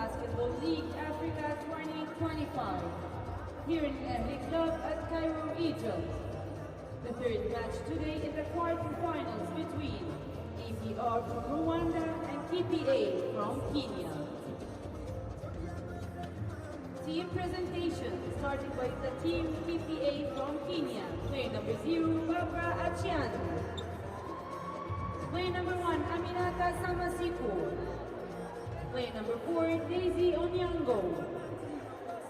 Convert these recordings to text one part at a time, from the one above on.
Basketball League Africa 2025 here in Ahli Club at Cairo, Egypt. The third match today in the quarterfinals between APR from Rwanda and KPA from Kenya. Team presentation starting by the team KPA from Kenya. Player number 0, Barbara Achian. Player number 1, Aminata Samasiku. Player number 4, Daisy Onyango.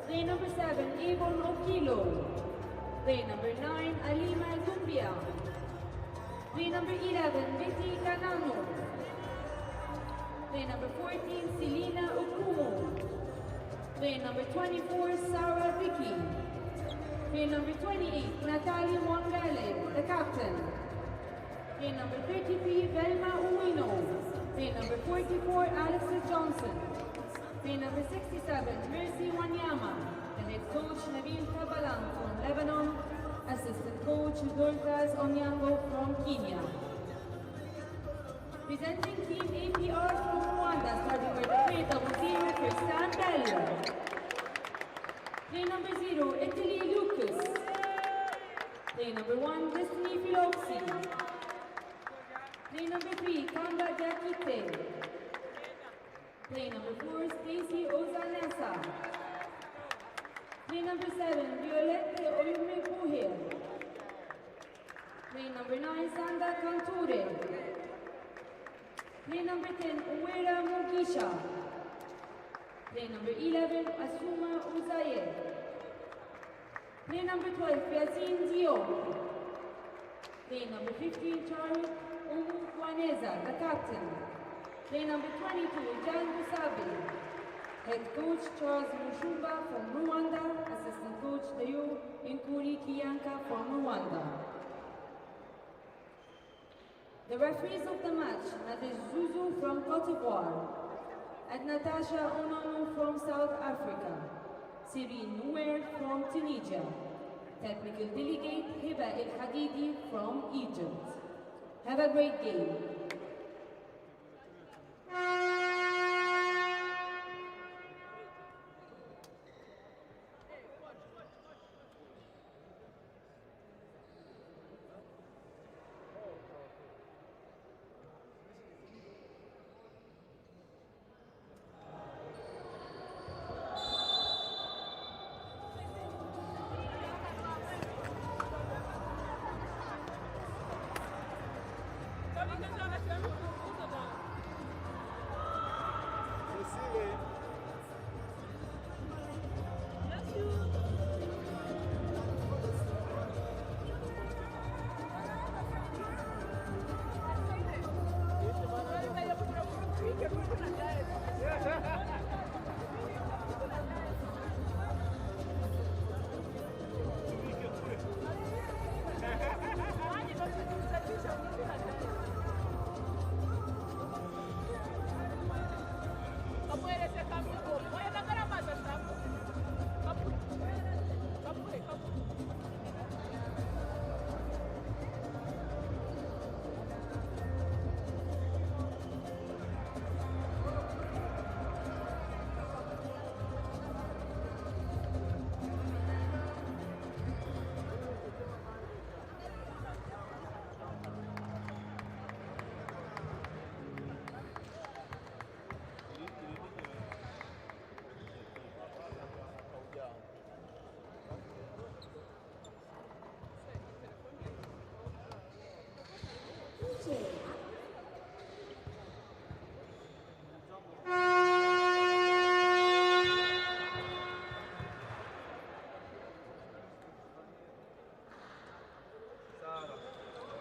Player number 7, Avon Okilo. Player number 9, Alima Zumbia. Player number 11, Betty Kanano. Player number 14, Selina Okumo. Player number 24, Sarah Vicky. Player number 28, Natalie Mwangale, the captain. Player number 33, Velma Uwino. Player number 44, Alexa Johnson. Player number 67, Mercy Wanyama. The head coach, Nabil Kabalan from Lebanon. Assistant coach, Dorcas Onyango from Kenya. Presenting team APR from Rwanda, starting with the player double team, Christian Bell. Player number 0, Italy Lucas. Player number 1, Destiny Philoxi. Player number 3, Kamba Diakite. Player number 4, Stacy Ozanesa. Player number 7, Violette Oyumebuhe. Player number 9, Sanda Kanture. Player number 10, Uwera Mugisha. Player number 11, Asuma Uzaye. Player number 12, Yasin Diop. Player number 15, Charles Umukwaneza, the captain. Player number 22, Jan Musabe. Head coach, Charles Mushumba from Rwanda. Assistant coach, Dayo Inkuri Kiyanka from Rwanda. The referees of the match, Nadej Zuzu from Cote d'Ivoire and Natasha Ononu from South Africa, Sirine Nouer from Tunisia, technical delegate Hiba El Hadidi from Egypt. Have a great game.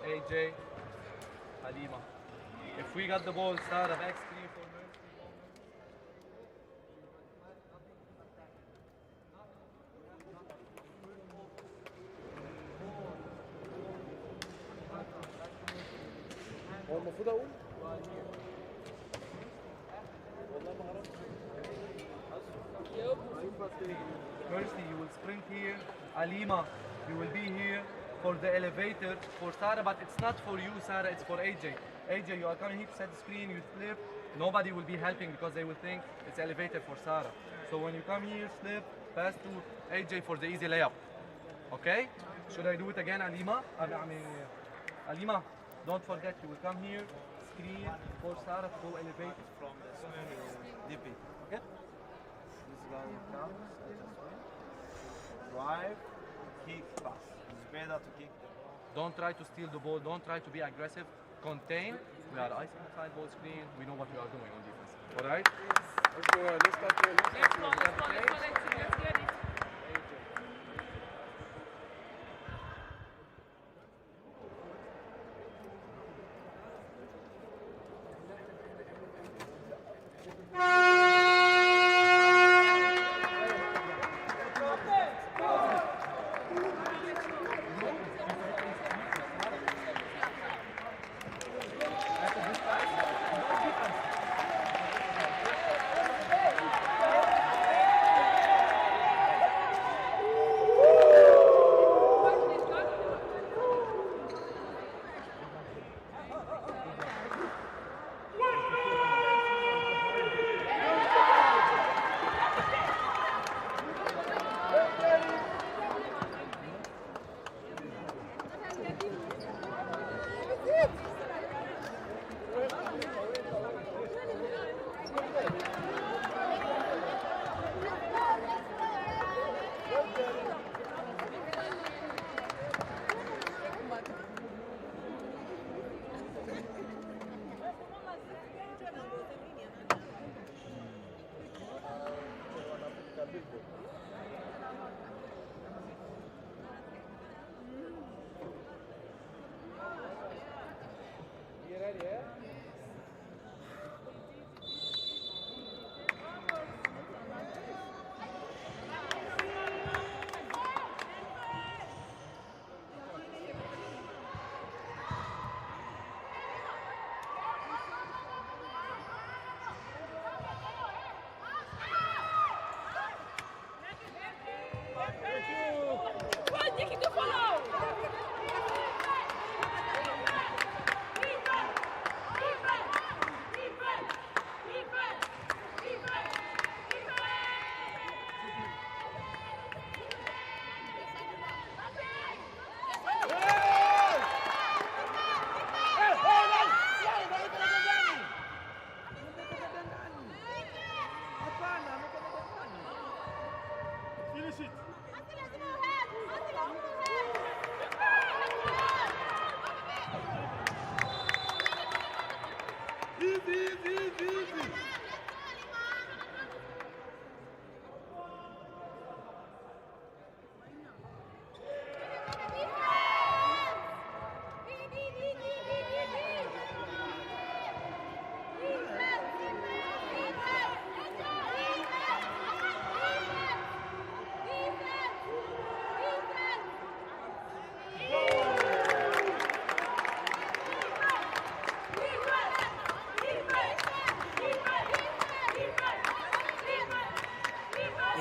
AJ, Halima. If we got the ball, Sarah, X3 for Mercy. هو المفروض اقول والله ما اعرفش. Mercy, you will sprint here. Alima, you will be here. for the elevator for Sarah, but it's not for you, Sarah, it's for AJ. AJ, you are coming here to set the screen, you slip, nobody will be helping because they will think it's elevator for Sarah. So when you come here, slip, pass to AJ for the easy layup. Okay? Should I do it again, Alima? Alima, don't forget, you will come here, screen for Sarah to go elevate from the DP. Okay? This guy comes, drive, kick, pass. It's better to kick. Don't try to steal the ball, don't try to be aggressive. Contain. We are icing the side ball screen. We know what we are doing on defense. All right? Let's go. Let's start. Let's go. Let's get it.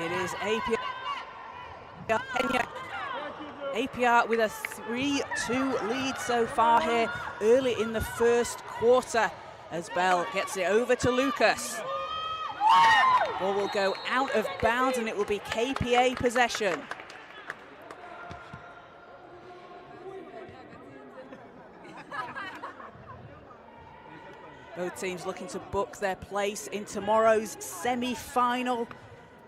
It is APR with a 3-2 lead so far here early in the first quarter as Bell gets it over to Lucas. Ball will go out of bounds and it will be KPA possession. Both teams looking to book their place in tomorrow's semi-final.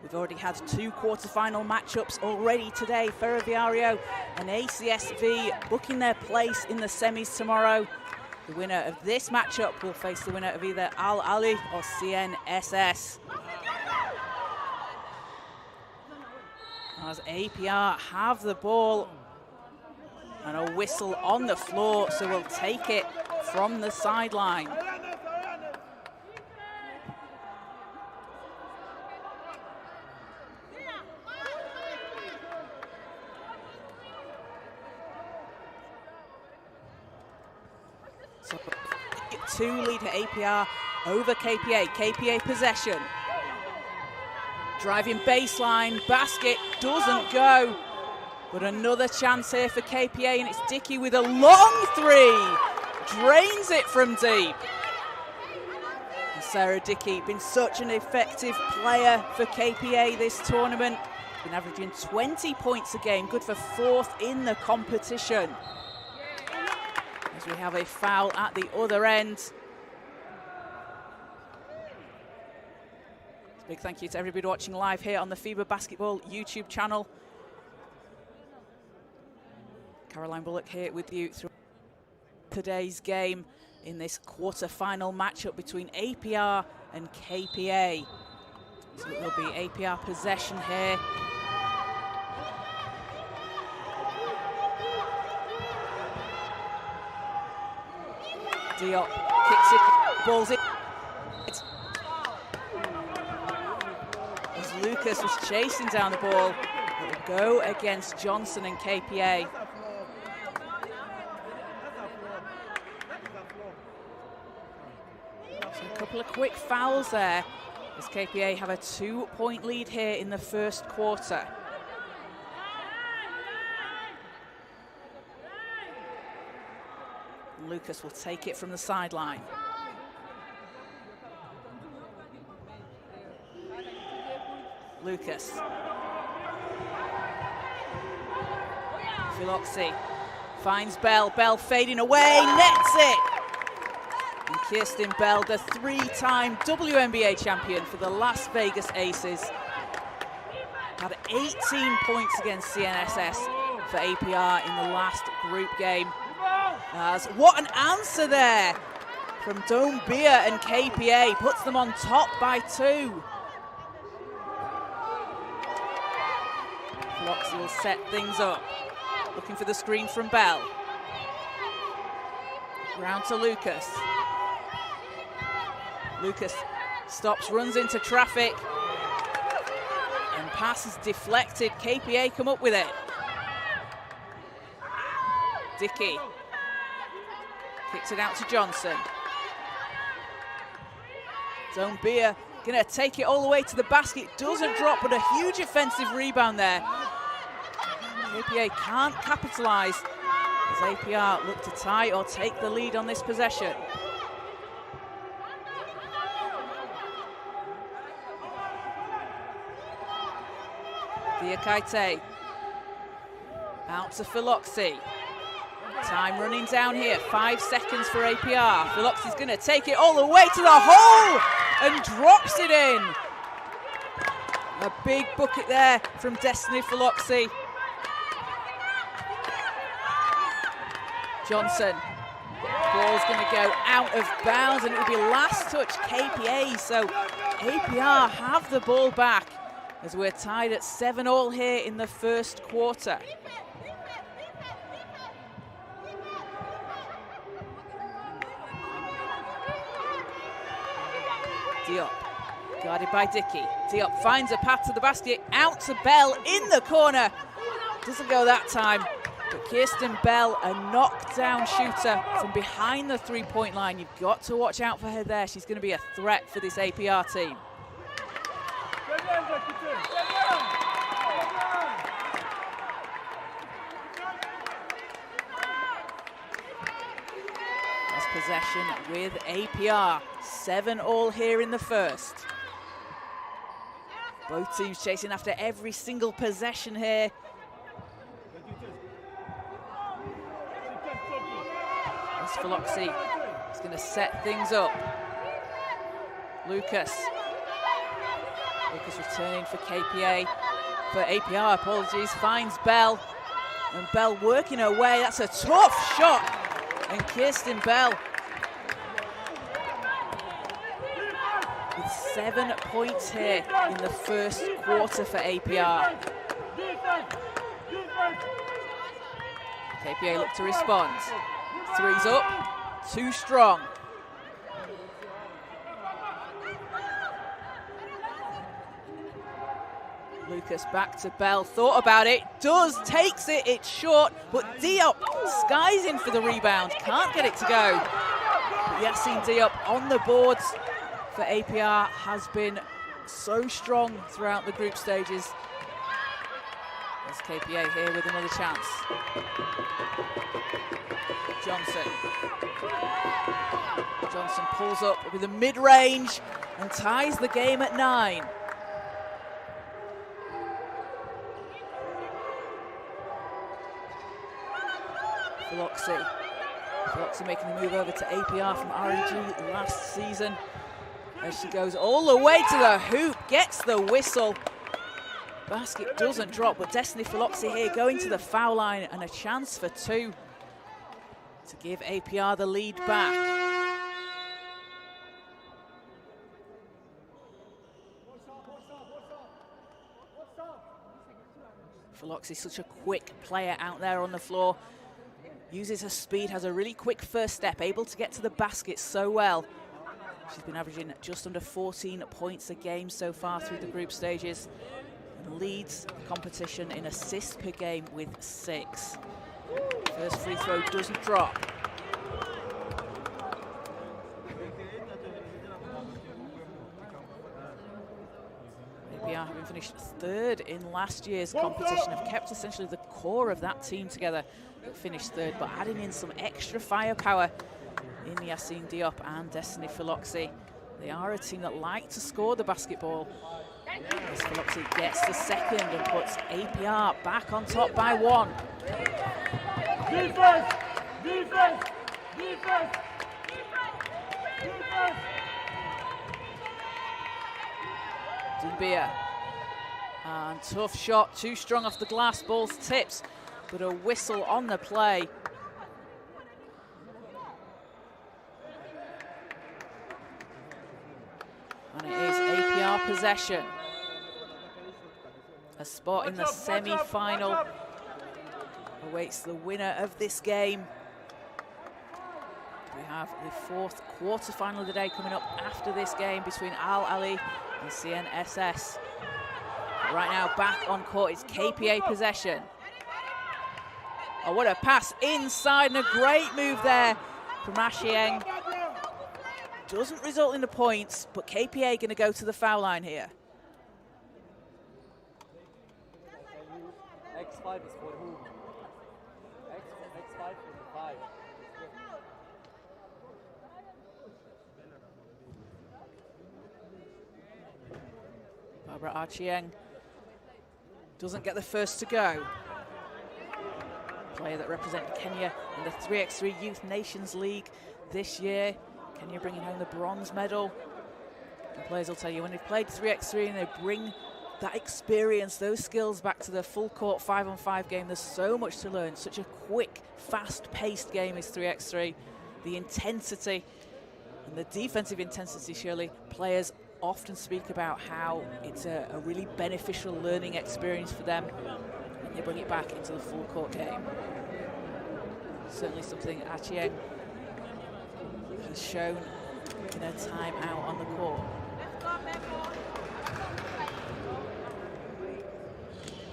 We've already had 2 quarter-final matchups already today. Ferroviario and ACSV booking their place in the semis tomorrow. The winner of this matchup will face the winner of either Al Ali or CNSS. As APR have the ball and a whistle on the floor, so we'll take it from the sideline. So 2 lead to APR over KPA. KPA possession. Driving baseline, basket doesn't go. But another chance here for KPA, and it's Dickey with a long three. Drains it from deep. And Sarah Dickey, been such an effective player for KPA this tournament. Been averaging 20 points a game, good for 4th in the competition. As we have a foul at the other end. Big thank you to everybody watching live here on the FIBA Basketball YouTube channel. Caroline Bullock here with you through today's game in this quarter-final matchup between APR and KPA. So it will be APR possession here. Diop kicks it, balls it. As Lucas was chasing down the ball, it will go against Johnson and KPA. So a couple of quick fouls there as KPA have a 2-point lead here in the first quarter. Lucas will take it from the sideline. Lucas. Philoxy finds Bell. Bell fading away, nets it. And Kirsten Bell, the 3-time WNBA champion for the Las Vegas Aces, had 18 points against CNSS for APR in the last group game. What an answer there from Dome Beer and KPA, puts them on top by 2. Floxy will set things up, looking for the screen from Bell. Round to Lucas. Lucas stops, runs into traffic, and pass is deflected. KPA come up with it. Dickey kicks it out to Johnson. Zone Beer gonna take it all the way to the basket. Doesn't drop, but a huge offensive rebound there. KPA can't capitalise as APR look to tie or take the lead on this possession. Diakite out to Philoxy. Time running down here, 5 seconds for APR. Philoxy's gonna take it all the way to the hole and drops it in. A big bucket there from Destiny Philoxy. Johnson, ball's gonna go out of bounds and it'll be last touch KPA, so APR have the ball back as we're tied at 7-all here in the first quarter. Diop, guarded by Dickey. Diop finds a path to the basket, out to Bell in the corner. Doesn't go that time, but Kirsten Bell, a knockdown shooter from behind the 3-point line. You've got to watch out for her there. She's going to be a threat for this APR team. Possession with APR. 7-all here in the first. Both teams chasing after every single possession here. As Philoxy is going to set things up. Lucas returning for KPA. For APR, apologies, finds Bell. And Bell working her way. That's a tough shot. And Kirsten Bell with 7 points here in the first quarter for APR. KPA look to respond. 3's up, 2 strong. Lucas back to Bell, thought about it, takes it, it's short, but Diop skies in for the rebound, can't get it to go. But Yassine Diop on the boards for APR has been so strong throughout the group stages. There's KPA here with another chance. Johnson pulls up with a mid-range and ties the game at 9. Philoxy making the move over to APR from RNG last season. As she goes all the way to the hoop, gets the whistle. Basket doesn't drop, but Destiny Philoxy here going to the foul line and a chance for 2 to give APR the lead back. Philoxy, such a quick player out there on the floor. Uses her speed, has a really quick first step, able to get to the basket so well. She's been averaging just under 14 points a game so far through the group stages, and leads the competition in assists per game with 6. First free throw doesn't drop. APR, having finished 3rd in last year's competition, have kept essentially the core of that team together that finished 3rd, but adding in some extra firepower in Yassine Diop and Destiny Philoxy. They are a team that like to score the basketball. As Philoxy gets the second and puts APR back on top by 1. Defense! Defense! Defense! Defense! Dumbia. And tough shot, too strong off the glass, ball's tips, but a whistle on the play. And it is APR possession. A spot in the semi-final awaits the winner of this game. We have the 4th quarter-final of the day coming up after this game between Al Ali and CNSS. But right now, back on court, it's KPA possession. Oh, what a pass inside, and a great move there from Ashieng. Doesn't result in the points, but KPA going to go to the foul line here. X5 is for who? X5 is the 5. Barbara Achieng doesn't get the first to go. Player that represented Kenya in the 3x3 Youth Nations League this year. Kenya bringing home the bronze medal. And players will tell you when they've played 3x3 and they bring that experience, those skills back to the full court 5-on-5 game, there's so much to learn. Such a quick, fast-paced game is 3x3. The intensity and the defensive intensity, surely, players often speak about how it's a really beneficial learning experience for them when they bring it back into the full court game. Certainly something Achieng has shown in her time out on the court.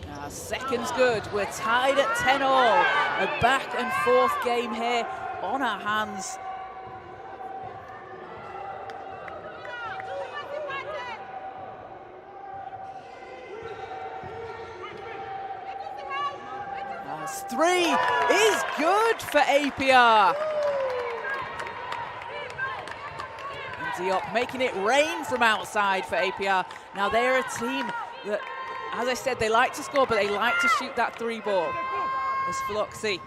Now, second's good. We're tied at 10 all. A back and forth game here on our hands. As 3 is good for APR. Diop making it rain from outside for APR. Now they're a team that, as I said, they like to score, but they like to shoot that 3 ball. As Philoxy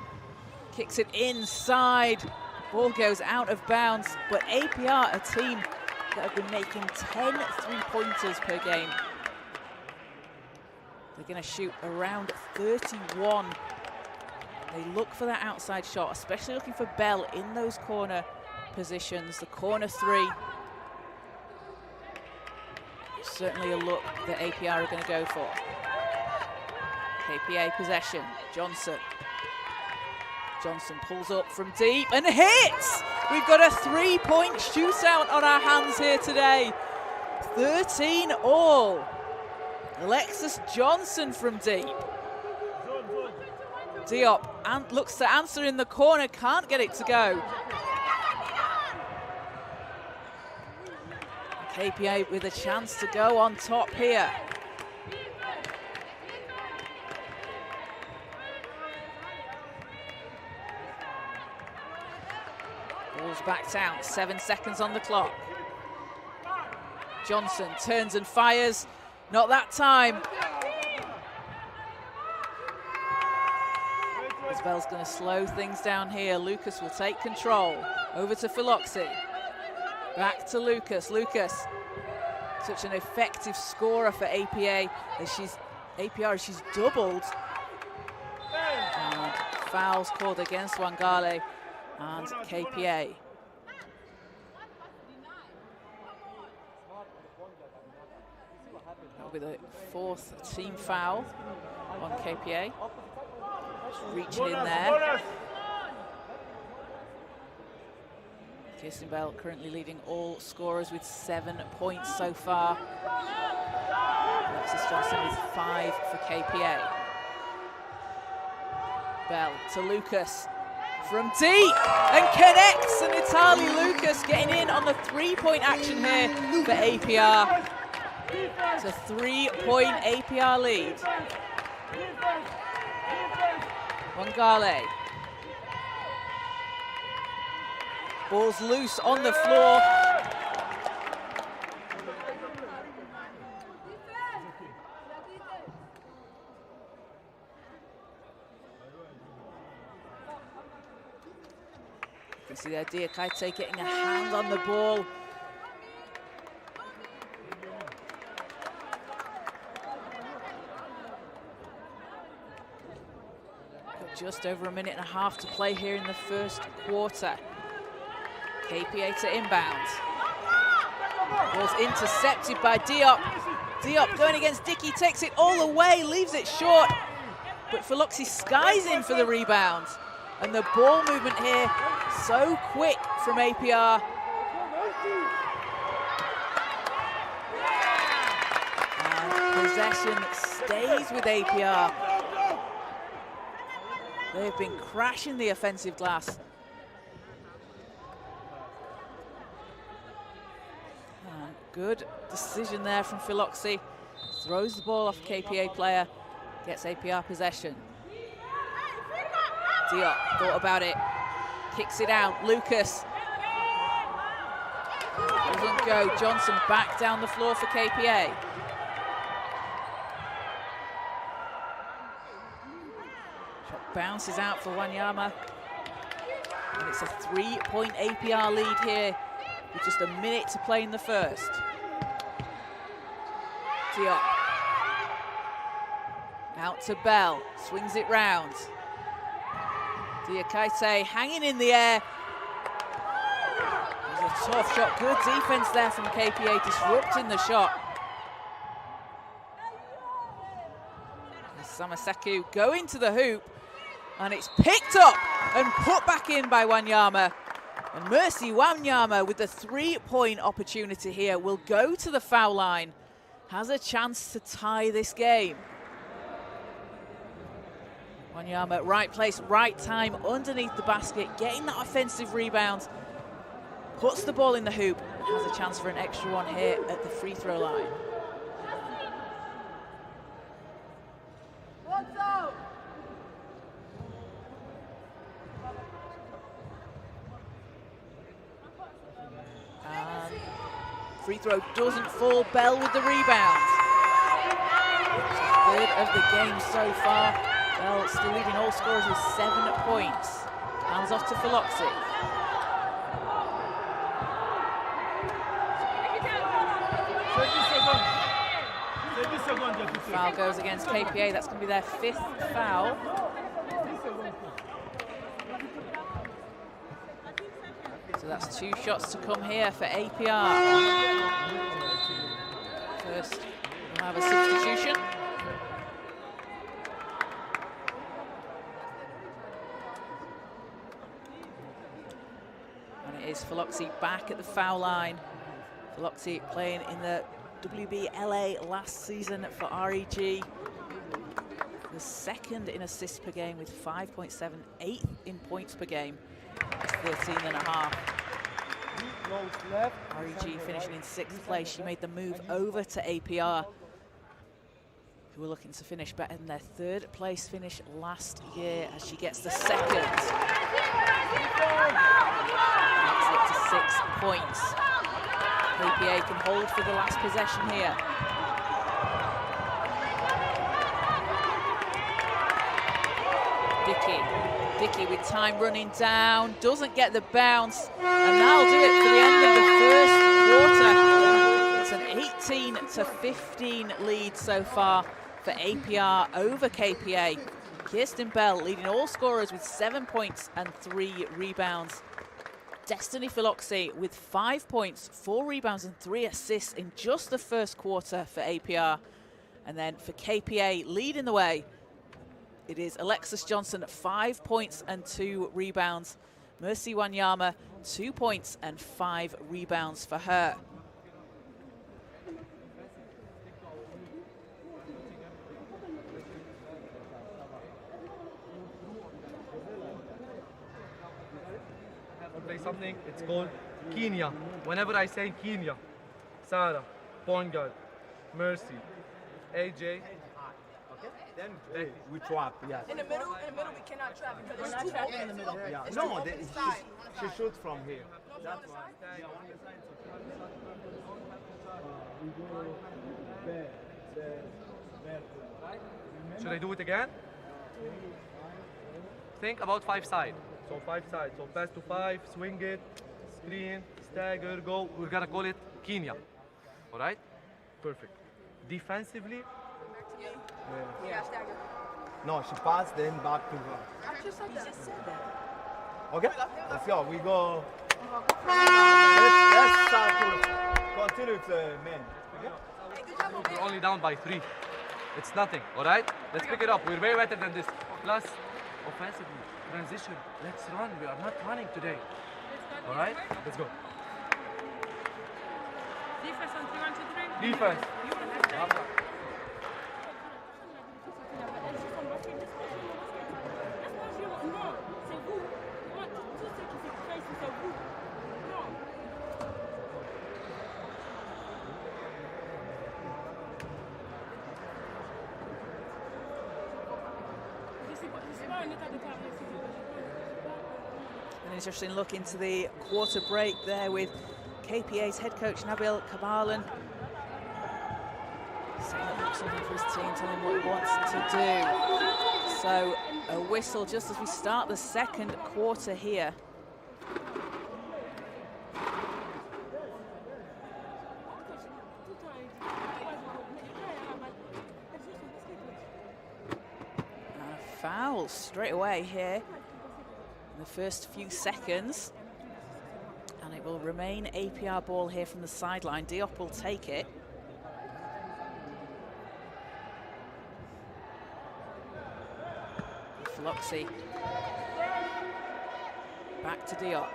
kicks it inside, ball goes out of bounds, but APR, a team that have been making 10 3-pointers per game. They're going to shoot around 31. They look for that outside shot, especially looking for Bell in those corner positions, the corner 3. Certainly a look that APR are going to go for. KPA possession, Johnson. Johnson pulls up from deep and hits! We've got a 3-point shootout on our hands here today. 13 all. Alexis Johnson from deep. Diop looks to answer in the corner, can't get it to go. KPA with a chance to go on top here. backed out, 7 seconds on the clock. Johnson turns and fires, not that time. Isabel's going to slow things down here. Lucas will take control. Over to Philoxy. Back to Lucas. Lucas, such an effective scorer for APR as she's doubled. And fouls called against Wangale and KPA. That'll be the 4th team foul on KPA. Just reaching in there. Kirsten Bell currently leading all scorers with 7 points so far. Alexis Johnson with 5 for KPA. Bell to Lucas from deep and connects, and Natalie Lucas getting in on the 3-point action here for APR. It's a 3-point APR lead. Wangale. Ball's loose on the floor. You can see there Dia Kaite getting a hand on the ball. Just over a minute and a half to play here in the first quarter. KPA to inbound. Ball's intercepted by Diop. Diop going against Dickey, takes it all the way, leaves it short. But Philoxy skies in for the rebound. And the ball movement here, so quick from APR. And possession stays with APR. They've been crashing the offensive glass. And good decision there from Philoxy. Throws the ball off KPA player, gets APR possession. Diop thought about it, kicks it out. Lucas doesn't go. Johnson back down the floor for KPA. Bounces out for Wanyama. And it's a 3-point APR lead here with just a minute to play in the first. Diop. Out to Bell, swings it round. Dia Kaite hanging in the air. There's a tough shot, good defense there from KPA, disrupting the shot. Samaseku going to the hoop. And it's picked up and put back in by Wanyama. And Mercy Wanyama with the 3-point opportunity here will go to the foul line. Has a chance to tie this game. Wanyama, right place, right time, underneath the basket, getting that offensive rebound. Puts the ball in the hoop and has a chance for an extra one here at the free throw line. Free throw doesn't fall. Bell with the rebound. 3rd of the game so far. Bell still leading all scorers with 7 points. Hands off to Philoxy. Foul goes against KPA. That's going to be their 5th foul. So that's 2 shots to come here for APR. First, we'll have a substitution. And it is Philoxy back at the foul line. Philoxy playing in the WBLA last season for REG. The 2nd in assists per game with 5.7, 8th in points per game. 13.5. REG finishing in 6th place. She made the move over to APR, who were looking to finish better than their 3rd place finish last year, as she gets the 2nd. points. KPA can hold for the last possession here. Dickey with time running down, doesn't get the bounce, and that'll do it for the end of the first quarter. It's an 18-15 lead so far for APR over KPA. Kirsten Bell leading all scorers with 7 points and 3 rebounds. Destiny Philoxy with 5 points, 4 rebounds and 3 assists in just the first quarter for APR. And then for KPA leading the way, it is Alexis Johnson, 5 points and 2 rebounds. Mercy Wanyama, 2 points and 5 rebounds for her. Play something, it's called Kenya. Whenever I say Kenya, Sarah, point guard, Mercy, AJ, Then we trap, yes. In the middle, we cannot trap because it's too open in the middle. Yeah. No, she shoots from here. That's why. Should I do it again? Think about 5 side. So 5 side. So pass to 5, swing it, screen, stagger, go. We're gonna call it Kenya. All right? Perfect. Defensively. Yeah, stagger. No, she passed, then back to her. I just said that. Okay, let's go. We go. Let's start to continue with men. Okay? We're only down by 3. It's nothing, all right? Let's pick it up. We're way better than this. Plus, offensively, transition. Let's run. We are not running today. All right? Let's go. Defense on 3 on 2 3. Defense. An interesting look into the quarter break there with KPA's head coach Nabil Kabalan saying something for his team, telling him what he wants to do. So a whistle just as we start the second quarter here. And a foul straight away here. The first few seconds, and it will remain APR ball here from the sideline. Diop will take it. Floxy back to Diop.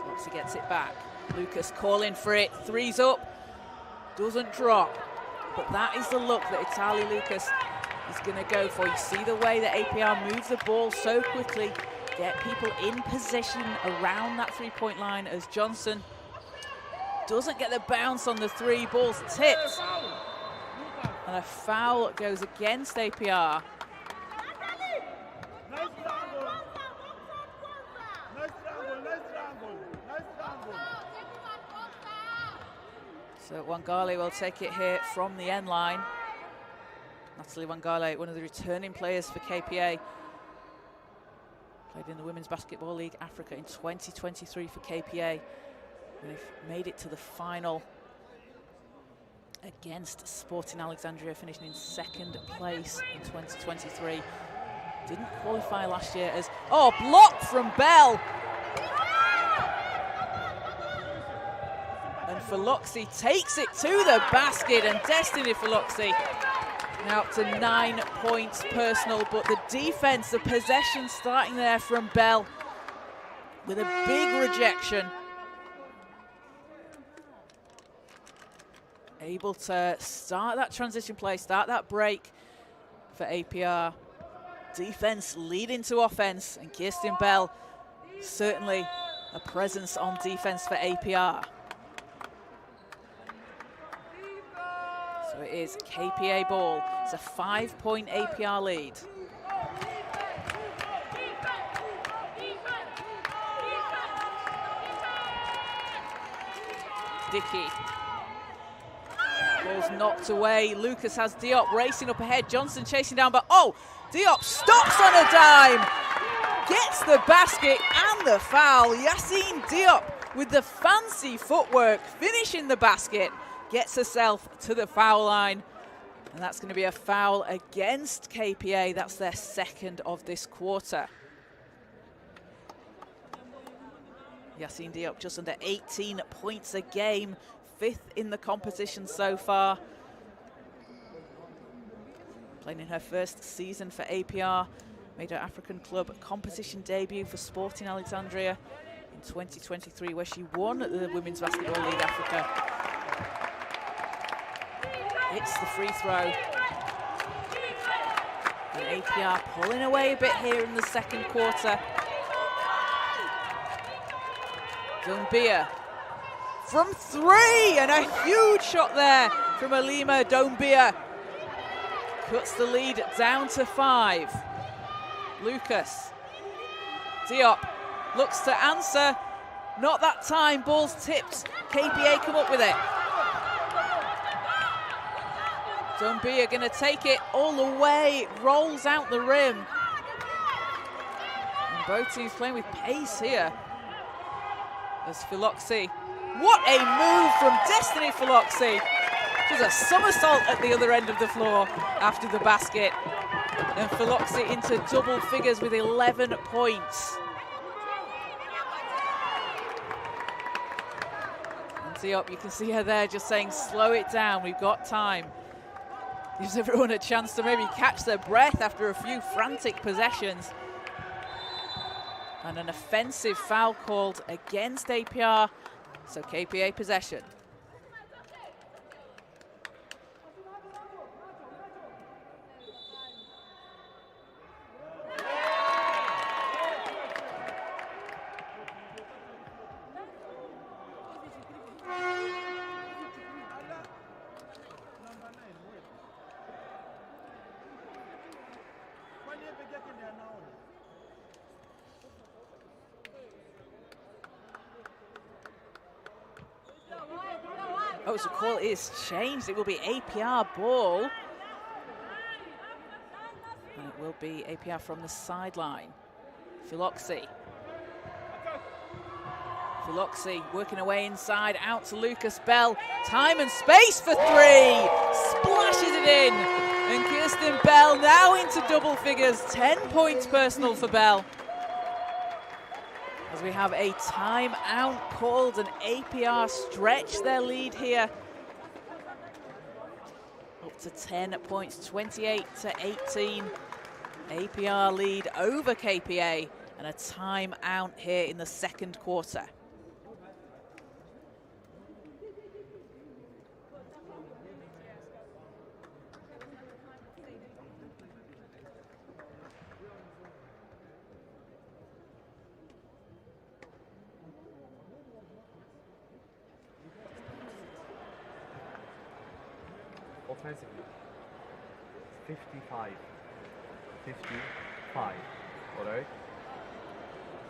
Floxy gets it back. Lucas calling for it, 3's up, doesn't drop, but that is the look that Itali Lucas is going to go for. You see the way that APR moves the ball so quickly, get people in position around that 3-point line as Johnson doesn't get the bounce on the 3, ball's tipped. And a foul goes against APR. So Wangale will take it here from the end line. Natalie Wangale, one of the returning players for KPA. Played in the Women's Basketball League Africa in 2023 for KPA. They've made it to the final against Sporting Alexandria, finishing in 2nd place in 2023. Didn't qualify last year as... Oh, blocked from Bell! And Philoxy takes it to the basket, and Destiny Philoxy now up to 9 points personal, but the defense, the possession starting there from Bell with a big rejection. Able to start that transition play, start that break for APR. Defense leading to offense, and Kirsten Bell certainly a presence on defense for APR. So it is KPA ball. It's a 5-point APR lead. Dickey. Ball's knocked away. Lucas has Diop racing up ahead. Johnson chasing down, but oh, Diop stops on a dime. Gets the basket and the foul. Yassine Diop with the fancy footwork, finishing the basket, gets herself to the foul line. And that's going to be a foul against KPA. That's their second of this quarter. Yassine Diop just under 18 points a game, 5th in the competition so far. Playing in her first season for APR, made her African club competition debut for Sporting Alexandria in 2023, where she won the Women's Basketball League Africa. It's the free throw. And APR pulling away a bit here in the second quarter. Doumbia from 3, and a huge shot there from Alima Doumbia. Cuts the lead down to 5. Lucas. Diop looks to answer. Not that time, ball's tipped. KPA come up with it. Doumbia gonna take it all the way, rolls out the rim. And both teams playing with pace here. As Philoxy, what a move from Destiny Philoxy. Just a somersault at the other end of the floor after the basket. And Philoxy into double figures with 11 points. And Diop, you can see her there just saying, slow it down, we've got time. Gives everyone a chance to maybe catch their breath after a few frantic possessions. And an offensive foul called against APR, so KPA possession. Oh, so call is changed. It will be APR ball. And it will be APR from the sideline. Philoxy. Philoxy working away inside, out to Lucas Bell. Time and space for 3. Splashes it in. And Kirsten Bell now into double figures. 10 points personal for Bell. As we have a timeout called, and APR stretch their lead here. Up to 10 points, 28 to 18. APR lead over KPA, and a timeout here in the second quarter. Offensively, 55, 55, all right?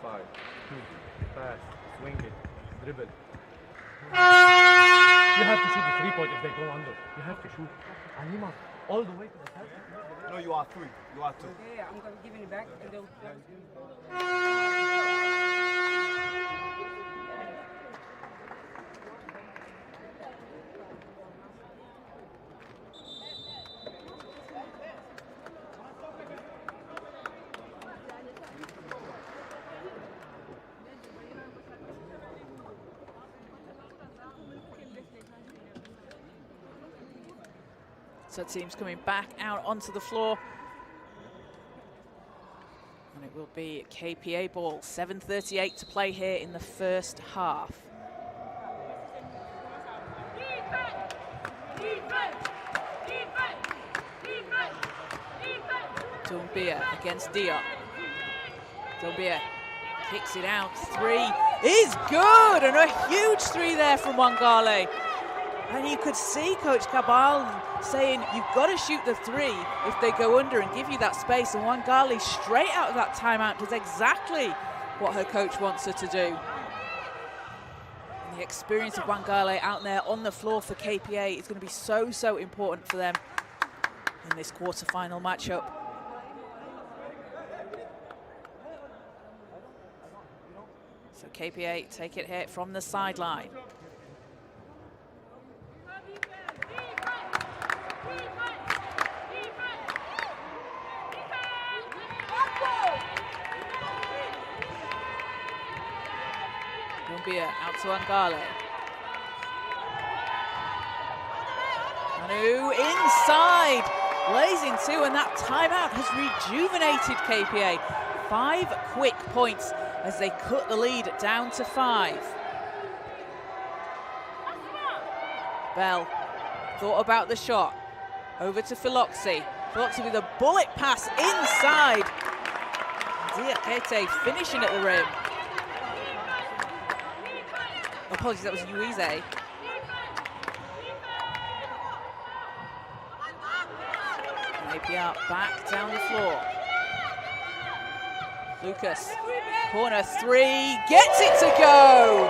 5, 2, pass, swing it, dribble. You have to shoot the 3-point if they go under. You have to shoot. Anima, all the way to the center. No, you are 3. You are 2. Yeah, I'm going to give it back and they'll... So teams coming back out onto the floor. And it will be KPA ball. 7:38 to play here in the first half. Doumbia against Diop. Doumbia kicks it out. 3 is good, and a huge 3 there from Wangale. And you could see Coach Cabal saying, you've got to shoot the 3 if they go under and give you that space. And Wangale, straight out of that timeout, does exactly what her coach wants her to do. And The experience of Wangale out there on the floor for KPA is going to be so, so important for them in this quarter-final matchup. So KPA take it here from the sideline. Out to Wangale. Manu inside, lays in two, and that timeout has rejuvenated KPA. 5 quick points as they cut the lead down to 5. Bell thought about the shot. Over to Philoxy. Philoxy with a bullet pass inside. Diakite finishing at the rim. Apologies, that was Uize. APR back down the floor. Lucas, corner 3, gets it to go!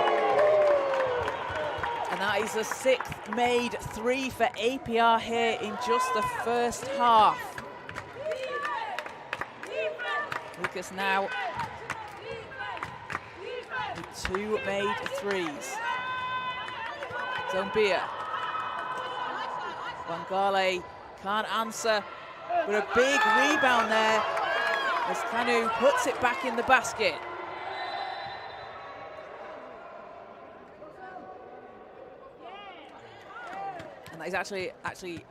And that is the 6th made 3 for APR here in just the first half. Lucas now with 2 made 3s. Zombia. Wangale can't answer, but a big rebound there as Kanu puts it back in the basket. And that is actually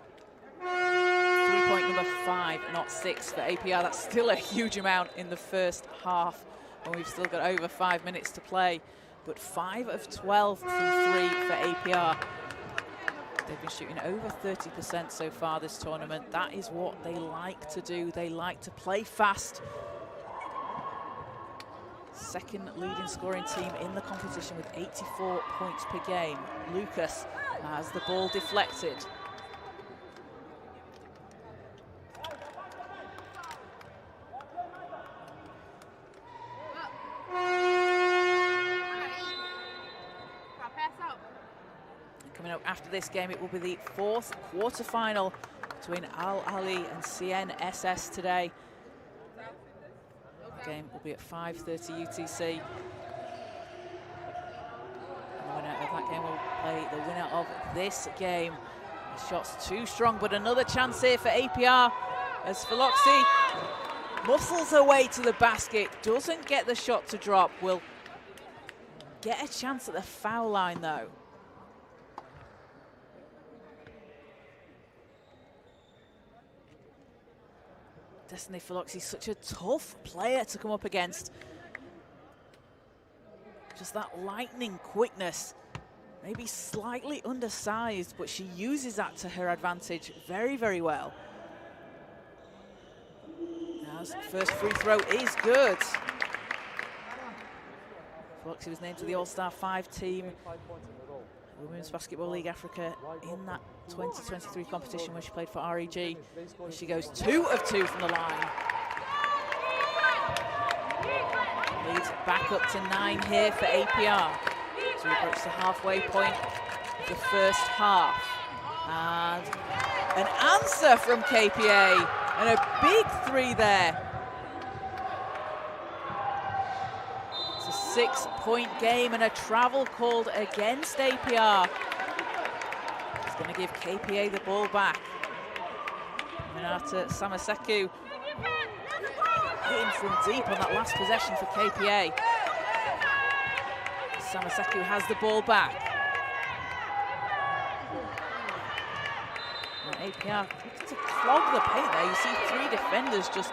3-point number 5, not 6 for APR. That's still a huge amount in the first half, and we've still got over 5 minutes to play. But 5 of 12 from 3 for APR. They've been shooting over 30% so far this tournament. That is what they like to do. They like to play fast. Second leading scoring team in the competition with 84 points per game. Lucas has the ball deflected. Coming up after this game, it will be the 4th quarter-final between Al Ali and CNSS today. The game will be at 5:30 UTC. And the winner of that game will play the winner of this game. The shot's too strong, but another chance here for APR as Philoxy muscles her way to the basket, doesn't get the shot to drop, will get a chance at the foul line though. Destiny Philoxy, such a tough player to come up against. Just that lightning quickness. Maybe slightly undersized, but she uses that to her advantage very, very well. Now, first free throw is good. Philoxy was named to the All-Star 5 team. Women's Basketball League Africa in that 2023 competition where she played for REG. And she goes 2 of 2 from the line. Leads back up to 9 here for APR. So we approach the halfway point of the first half. And an answer from KPA. And a big 3 there. It's a 6-point game and a travel called against APR. It's going to give KPA the ball back. Minata Samaseku hitting from deep on that last possession for KPA. Samaseku has the ball back. And APR looking to clog the paint there. You see 3 defenders just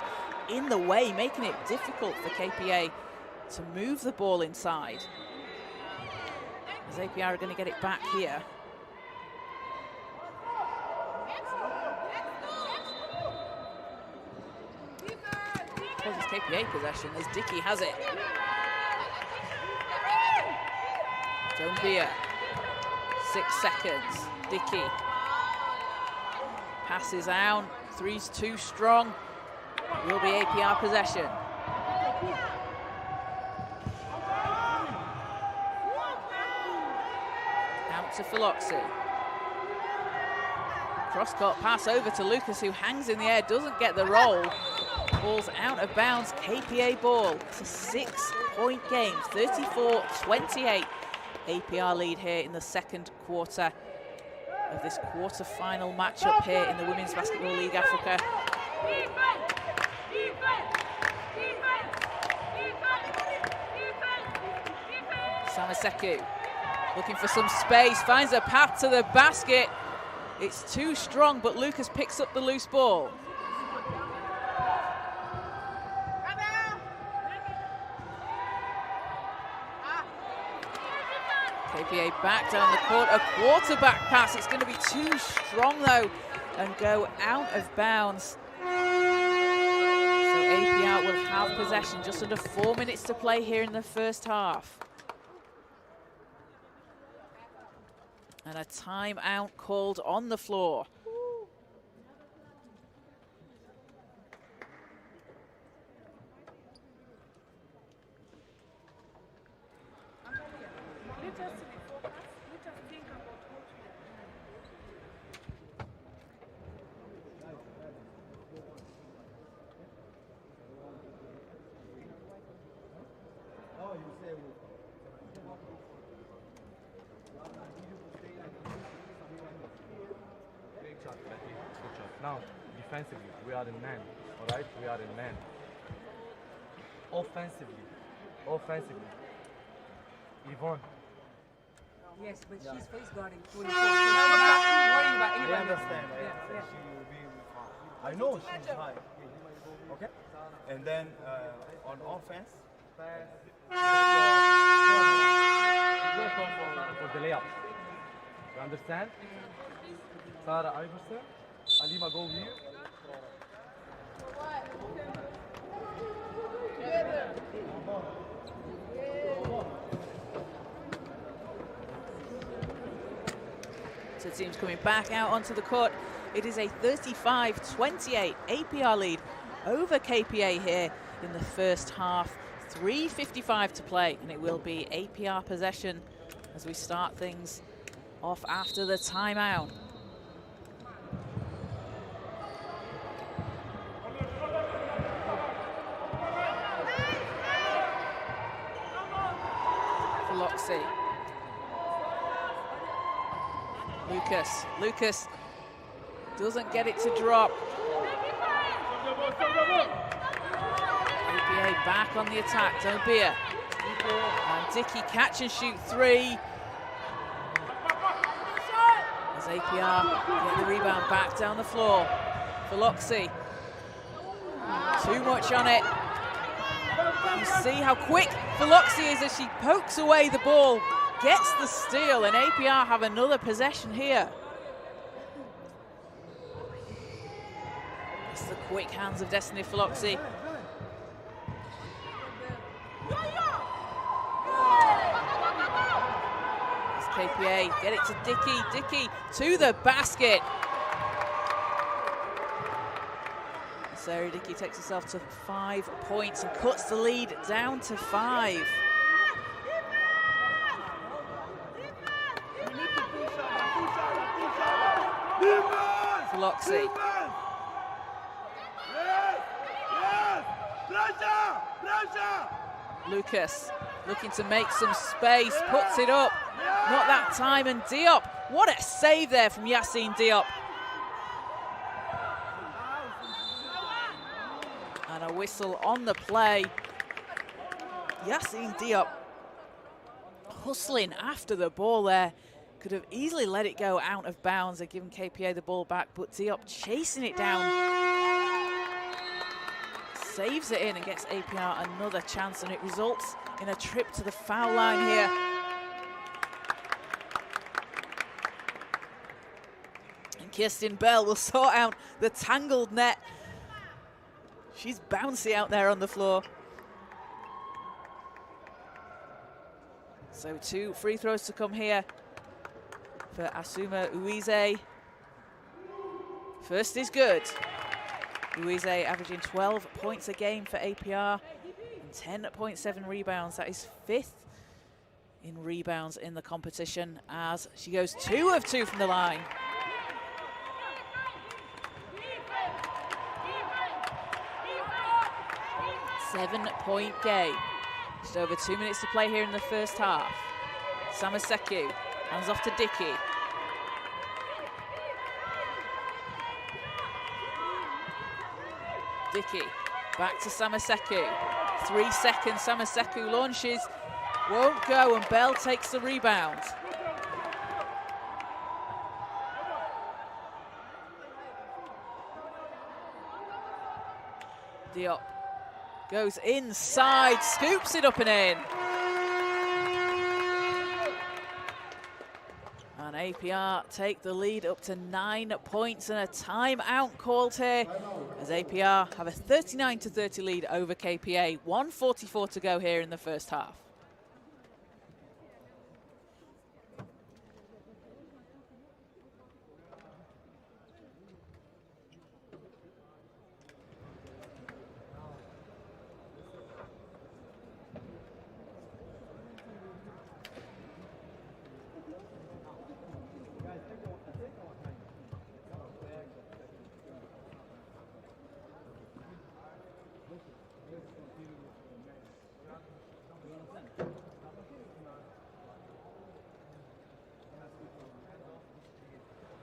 in the way, making it difficult for KPA to move the ball inside. As APR are going to get it back here. It's KPA possession as Dickey has it. Dombia, 6 seconds. Dickey passes out. 3's too strong. Will be APR possession. out to Philoxy. Cross-court pass over to Lucas, who hangs in the air, doesn't get the roll. Ball's out of bounds, KPA ball. It's a 6-point game, 34-28. APR lead here in the second quarter of this quarter-final matchup here in the Women's Basketball League Africa. Samaseku looking for some space, finds a path to the basket. It's too strong, but Lucas picks up the loose ball. KPA back down the court, a quarterback pass. It's going to be too strong though and go out of bounds. So APR will have possession, just under 4 minutes to play here in the first half. And a timeout called on the floor. Now, defensively, we are in man, all right? We are in man. Offensively, Yvonne. Yes, but she's face guarding. I understand. She will be fine. I know she's high. Okay? And then on offense, for the layup. You understand? Sarah Iverson. Alima, go here. So teams coming back out onto the court. It is a 35-28 APR lead over KPA here in the first half. 3:55 to play, and it will be APR possession as we start things off after the timeout. Philoxy. Lucas doesn't get it to drop. APA back on the attack. Dobia and Dickey catch and shoot three. As APR get the rebound back down the floor. Philoxy. Too much on it. You see how quick Philoxy is as she pokes away the ball, gets the steal, and APR have another possession here. It's the quick hands of Destiny Philoxy. It's KPA, get it to Dickey to the basket. Sarah Dickey takes herself to 5 points and cuts the lead down to 5. Philoxy. Lucas looking to make some space, puts it up. Not that time, and Diop. What a save there from Yassine Diop. And a whistle on the play. Yassine Diop hustling after the ball there. Could have easily let it go out of bounds and given KPA the ball back, but Diop chasing it down. Saves it in and gets APR another chance, and it results in a trip to the foul line here. And Kirsten Bell will sort out the tangled net. She's bouncy out there on the floor. So 2 free throws to come here for Asuma Uize. First is good. Uize averaging 12 points a game for APR and 10.7 rebounds. That is 5th in rebounds in the competition as she goes 2 of 2 from the line. Seven-point game. Just over 2 minutes to play here in the first half. Samaseku hands off to Dickey. Dickey back to Samaseku. 3 seconds. Samaseku launches, won't go, and Bell takes the rebound. Diop goes inside, scoops it up and in. And APR take the lead up to 9 points, and a timeout called here as APR have a 39-30 lead over KPA. 1:44 to go here in the first half.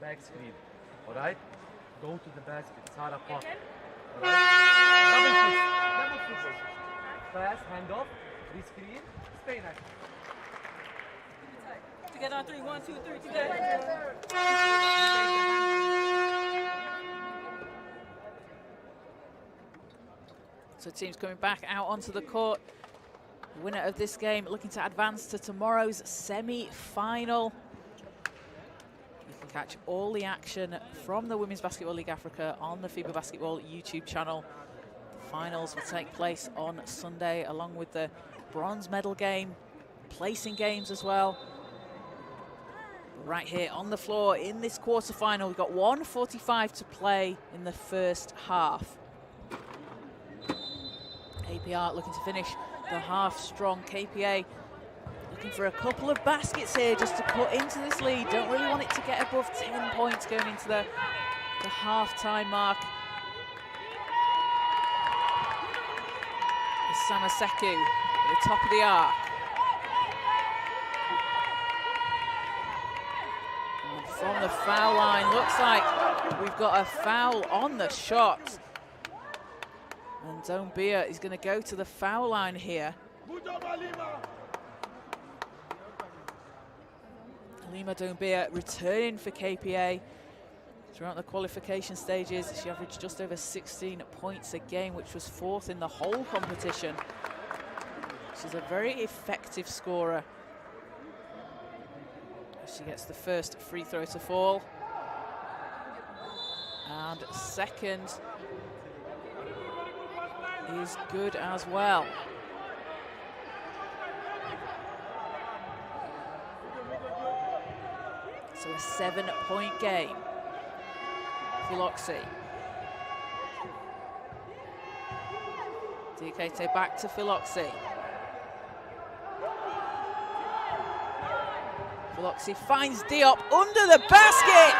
Back screen, all right? Go to the basket, Sarah pop. Double push. Pass, hand off, re-screen, stay nice. Together on 3, 1, 2, 3, together. So teams coming back out onto the court. The winner of this game looking to advance to tomorrow's semi-final. You can catch all the action from the Women's Basketball League Africa on the FIBA Basketball YouTube channel. The finals will take place on Sunday, along with the bronze medal game, placing games as well. Right here on the floor in this quarterfinal, we've got 1:45 to play in the first half. APR looking to finish the half strong. KPA looking for a couple of baskets here just to cut into this lead. Don't really want it to get above 10 points going into the half-time mark. Samaseku at the top of the arc. And from the foul line, looks like we've got a foul on the shot. And Dombia is going to go to the foul line here. Lima Dombia returning for KPA. Throughout the qualification stages, she averaged just over 16 points a game, which was 4th in the whole competition. She's a very effective scorer. She gets the first free throw to fall. And second is good as well. So a 7-point game. Philoxy. Diakite back to Philoxy. Philoxy finds Diop under the basket.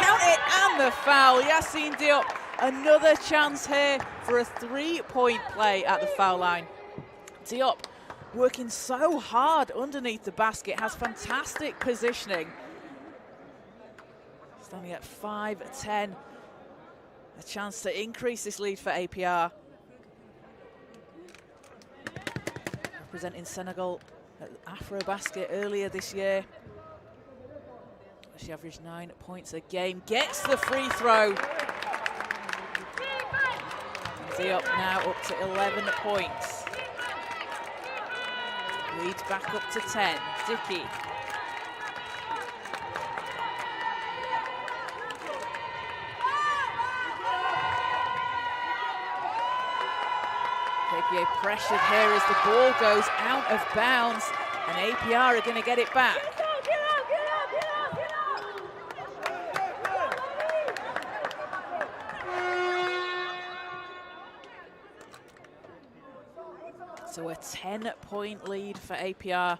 Count it, and the foul. Yassine Diop, another chance here for a 3-point play at the foul line. Diop working so hard underneath the basket, has fantastic positioning. Standing at 5-10. A chance to increase this lead for APR. Representing Senegal at AfroBasket earlier this year. She averaged 9 points a game. Gets the free throw. Diop now up to 11 points. Leads back up to 10. Dickey. KPA pressured here as the ball goes out of bounds, and APR are going to get it back. So a 10-point lead for APR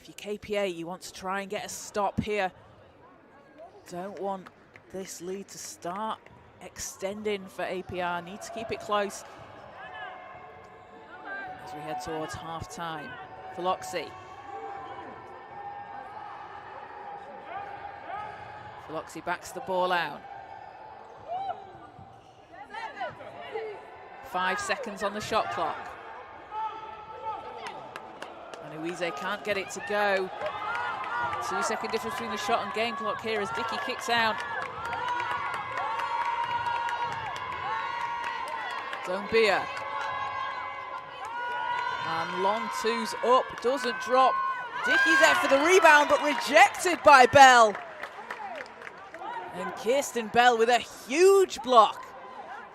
you're KPA, you want to try and get a stop here. Don't want this lead to start extending for APR. Need to keep it close as we head towards half-time. Philoxy. Philoxy backs the ball out. 5 seconds on the shot clock. And Uize can't get it to go. 2-second difference between the shot and game clock here as Dickey kicks out. Dombia. And long two's up, doesn't drop. Dickey's there for the rebound, but rejected by Bell. And Kirsten Bell with a huge block.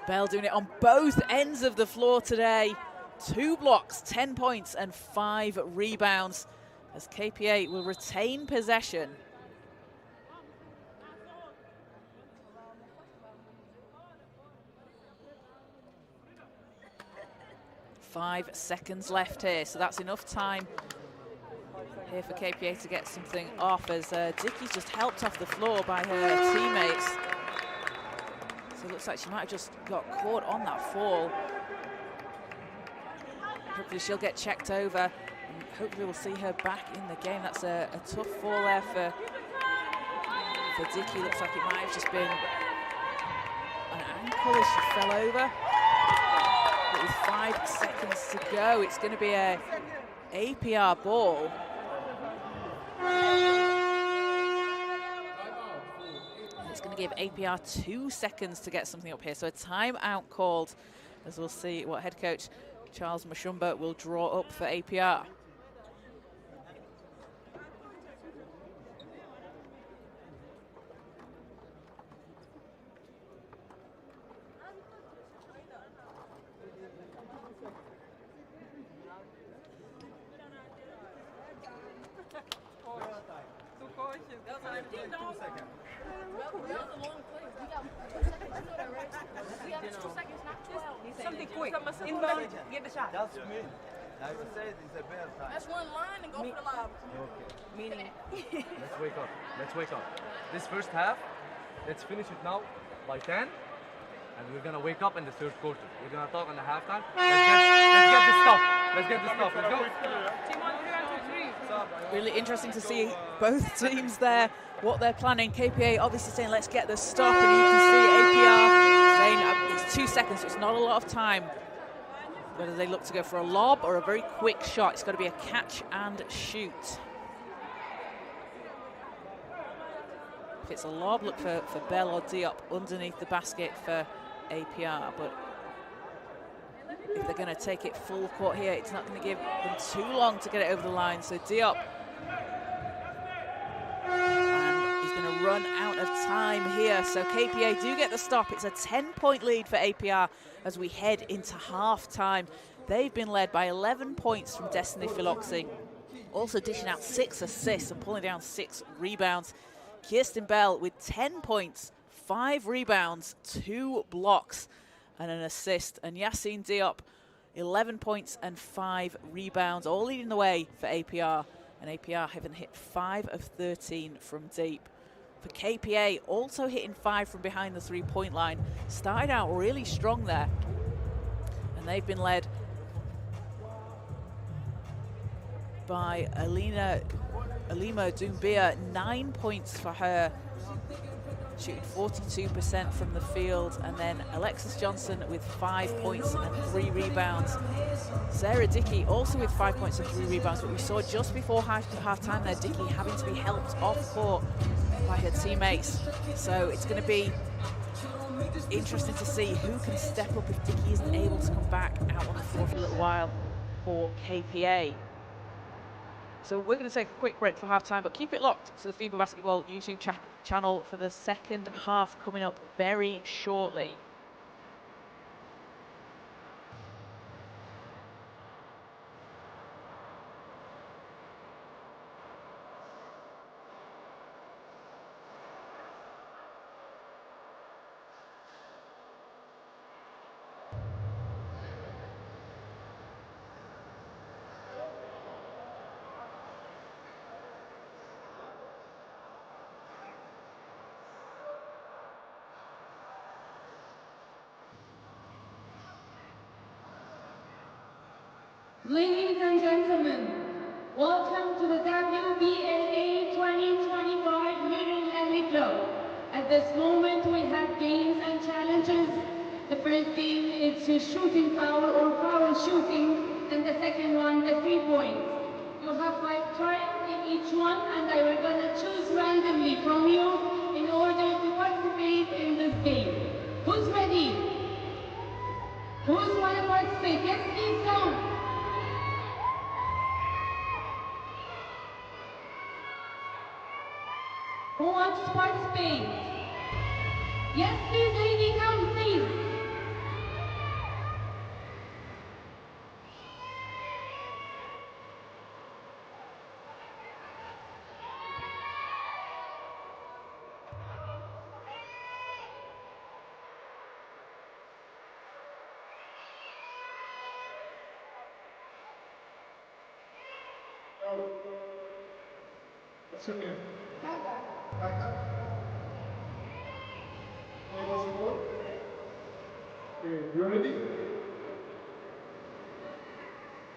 Bell doing it on both ends of the floor today. 2 blocks, 10 points and 5 rebounds as KPA will retain possession. Five seconds left here, so that's enough time here for KPA to get something off as Dickey's just helped off the floor by her teammates. So it looks like she might have just got caught on that fall. Hopefully she'll get checked over and hopefully we'll see her back in the game. That's a tough fall there for Dickey. Looks like it might have just been an ankle as she fell over. But with 5 seconds to go, it's going to be a APR ball. It's going to give APR 2 seconds to get something up here. So a timeout called, as we'll see what head coach Charles Mashumba will draw up for APR. Something quick. Inbound, give a shot. That's me. I said it's a better time. That's one line and go for the lob. Okay. Meaning. Let's wake up. Let's wake up. This first half, let's finish it now by 10. And we're gonna wake up in the third quarter. We're gonna talk on the halftime. Let's get this stuff. Let's get this stuff. Let's go. Team 1, 2, 3. Really interesting to see both teams there, what they're planning. KPA obviously saying, let's get the stop, and you can see APR saying it's 2 seconds, so it's not a lot of time. Whether they look to go for a lob or a very quick shot, it's got to be a catch and shoot. If it's a lob, look for Bell or Diop underneath the basket for APR, but if they're going to take it full court here, it's not going to give them too long to get it over the line. So Diop, and he's going to run out of time here. So KPA do get the stop. It's a 10-point lead for APR as we head into half-time. They've been led by 11 points from Destiny Philoxy, also dishing out 6 assists and pulling down 6 rebounds. Kirsten Bell with 10 points, 5 rebounds, 2 blocks and an assist. And Yassine Diop, 11 points and 5 rebounds, all leading the way for APR. And APR having hit 5 of 13 from deep. For KPA, also hitting 5 from behind the 3-point line. Started out really strong there. And they've been led by Alima Doumbia, 9 points for her, shooting 42% from the field, and then Alexis Johnson with 5 points and 3 rebounds. Sarah Dickey also with 5 points and 3 rebounds, but we saw just before half-time there, Dickey having to be helped off court by her teammates. So it's going to be interesting to see who can step up if Dickey isn't able to come back out on the floor for a little while for KPA. So we're going to take a quick break for half-time, but keep it locked to the FIBA Basketball YouTube channel for the second half coming up very shortly. Ladies and gentlemen, welcome to the WBLA 2025 Union Club. At this moment, we have games and challenges. The first game is shooting foul or foul shooting, and the second one, the 3 points. You have 5 tries in each one, and I will gonna choose randomly from you in order to participate in this game. Who's ready? Who's wanna participate? Yes, please come. Who wants to participate? Yes, please, lady, come, please. It's okay. Back up. Okay, you ready?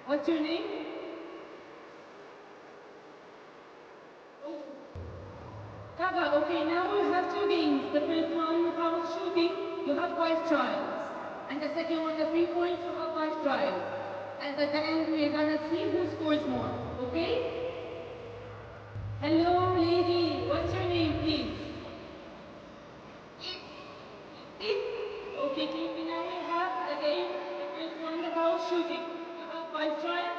What's your name? Kaka, okay, now we have 2 games. The first one, foul shooting, you have 5 tries. And the second one, the 3 points, you have 5 tries. And at the end, we're gonna see who scores more, okay? Hello, lady. What's your name, please? Okay, Kipi, now we have the game. The first one, the foul shooting. You have 5 tries,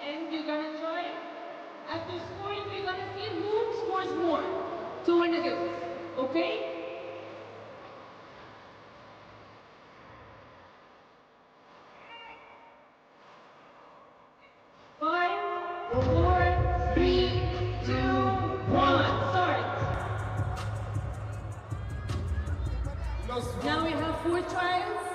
and you're gonna try. After scoring, we're gonna see who scores more to win a gift. Okay? Five, four, three, two, one. Start. Now we have 4 trials.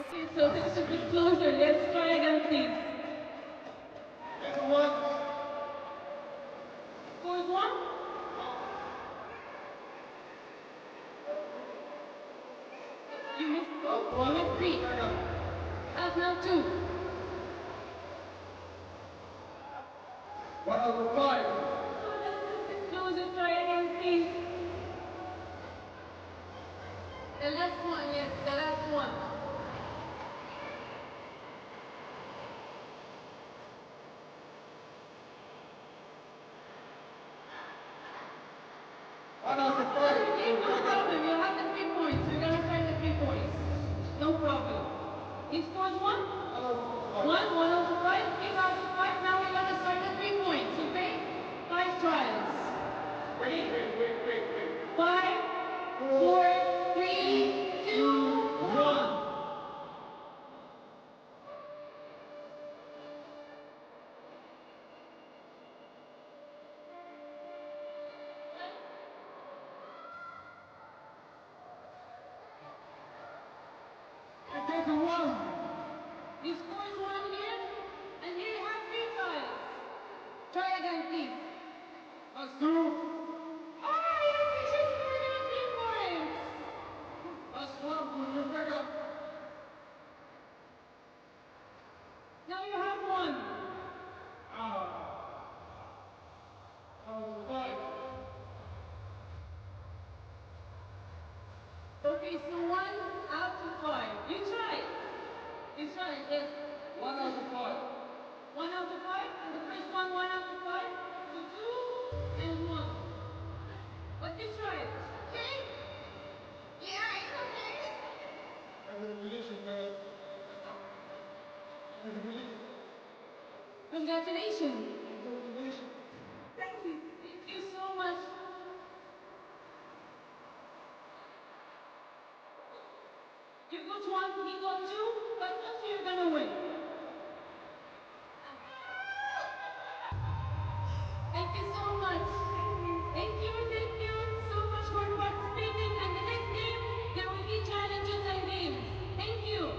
Okay, so this is a bit closer. Let's try again, please. Scores 1. You missed 3. That's now 2. 1 out of 5. Closer, try again, please. The last one, yes, the last one. Okay, no problem. You have the 3 points. We're gonna try the 3 points. No problem. He scores 1? 1 out of 5. 3 out of 5. Now we're gonna start the 3 points, okay? 5 trials. Wait. 5, 4, 3, 2, 1. Take a 1. He scores 1 here, and here you have 3 trials. Try again, please. That's 2. Oh, yes, he just scored on 3 points. That's 1. Put your back up. Now you have 1. Out of 5. Okay, so 1 out of 5. You tried. You tried, yes. 1 out of 5. 1 out of 5, and the first one, 1 out of 5. So 2 and 1. But you tried. Okay? Yeah, it's okay. Congratulations, man. Congratulations. Congratulations. Congratulations. Thank you. Thank you so much. You got 1, he got 2, but also you're gonna win. Thank you so much. Thank you so much for participating. And the next game, there will be challenges and games. Thank you.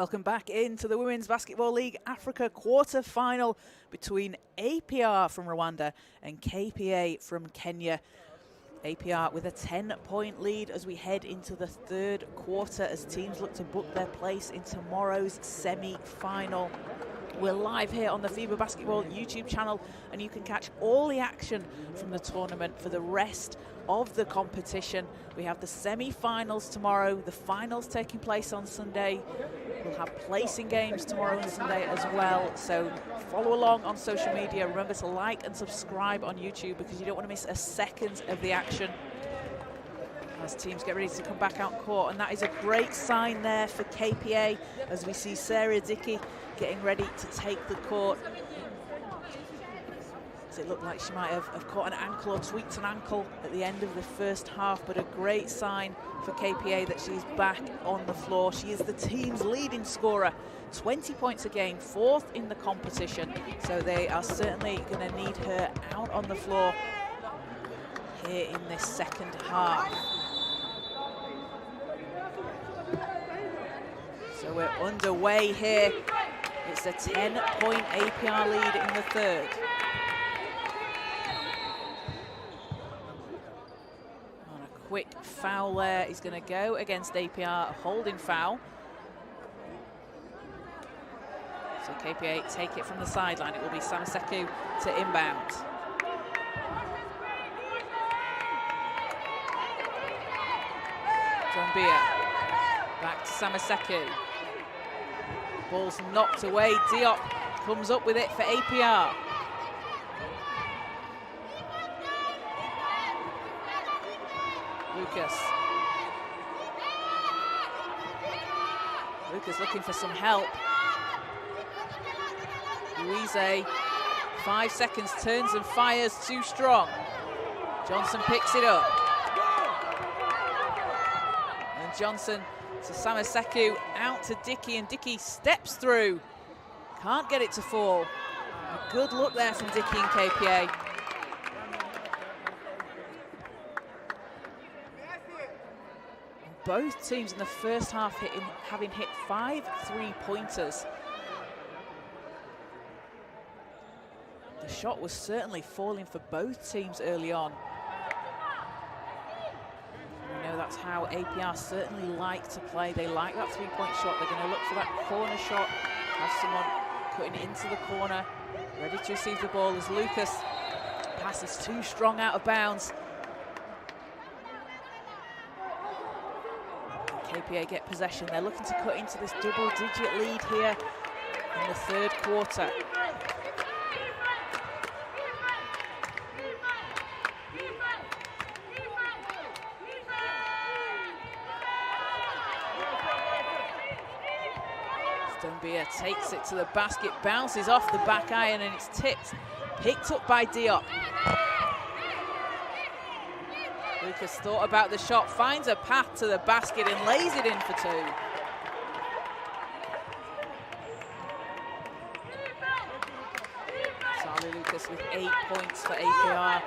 Welcome back into the Women's Basketball League Africa quarter-final between APR from Rwanda and KPA from Kenya. APR with a 10-point lead as we head into the third quarter as teams look to book their place in tomorrow's semi-final. We're live here on the FIBA Basketball YouTube channel, and you can catch all the action from the tournament for the rest of the competition. We have the semi-finals tomorrow, the finals taking place on Sunday. We'll have placing games tomorrow and Sunday as well, so follow along on social media. Remember to like and subscribe on YouTube because you don't want to miss a second of the action as teams get ready to come back out court. And that is a great sign there for KPA as we see Sarah Dickey getting ready to take the court. It looked like she might have caught an ankle or tweaked an ankle at the end of the first half, but a great sign for KPA that she's back on the floor. She is the team's leading scorer, 20 points a game, 4th in the competition, so they are certainly going to need her out on the floor here in this second half. So we're underway here. It's a 10-point APR lead in the third. Quick foul there is going to go against APR, a holding foul. So KPA take it from the sideline. It will be Samaseku to inbound. Dombia back to Samaseku. Ball's knocked away. Diop comes up with it for APR. Lucas looking for some help. Louise, 5 seconds, turns and fires too strong. Johnson picks it up. And Johnson to Samaseku, out to Dickey, and Dickey steps through. Can't get it to fall. A good look there from Dickey and KPA. Both teams in the first half having hit 5 3-pointers. The shot was certainly falling for both teams early on. We know that's how APR certainly like to play. They like that 3-point shot. They're going to look for that corner shot. Have someone cutting into the corner, ready to receive the ball as Lucas passes too strong out of bounds. KPA get possession. They're looking to cut into this double-digit lead here in the third quarter. Dombia takes it to the basket, bounces off the back iron, and it's tipped, picked up by Diop. Lucas thought about the shot, finds a path to the basket and lays it in for 2. Charlie Lucas with 8 points for APR.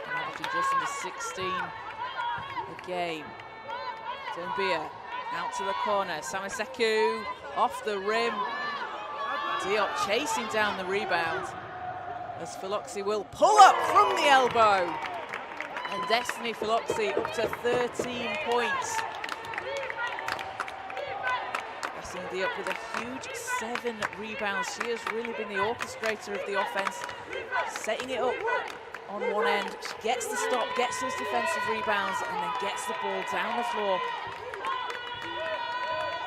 Averaging just under 16 a game. Dombia out to the corner. Samaseku off the rim. Diop chasing down the rebound as Philoxi will pull up from the elbow. And Destiny Philoxi up to 13 points. Destiny Diop with a huge 7 rebounds. She has really been the orchestrator of the offense, setting it up on one end. She gets the stop, gets those defensive rebounds, and then gets the ball down the floor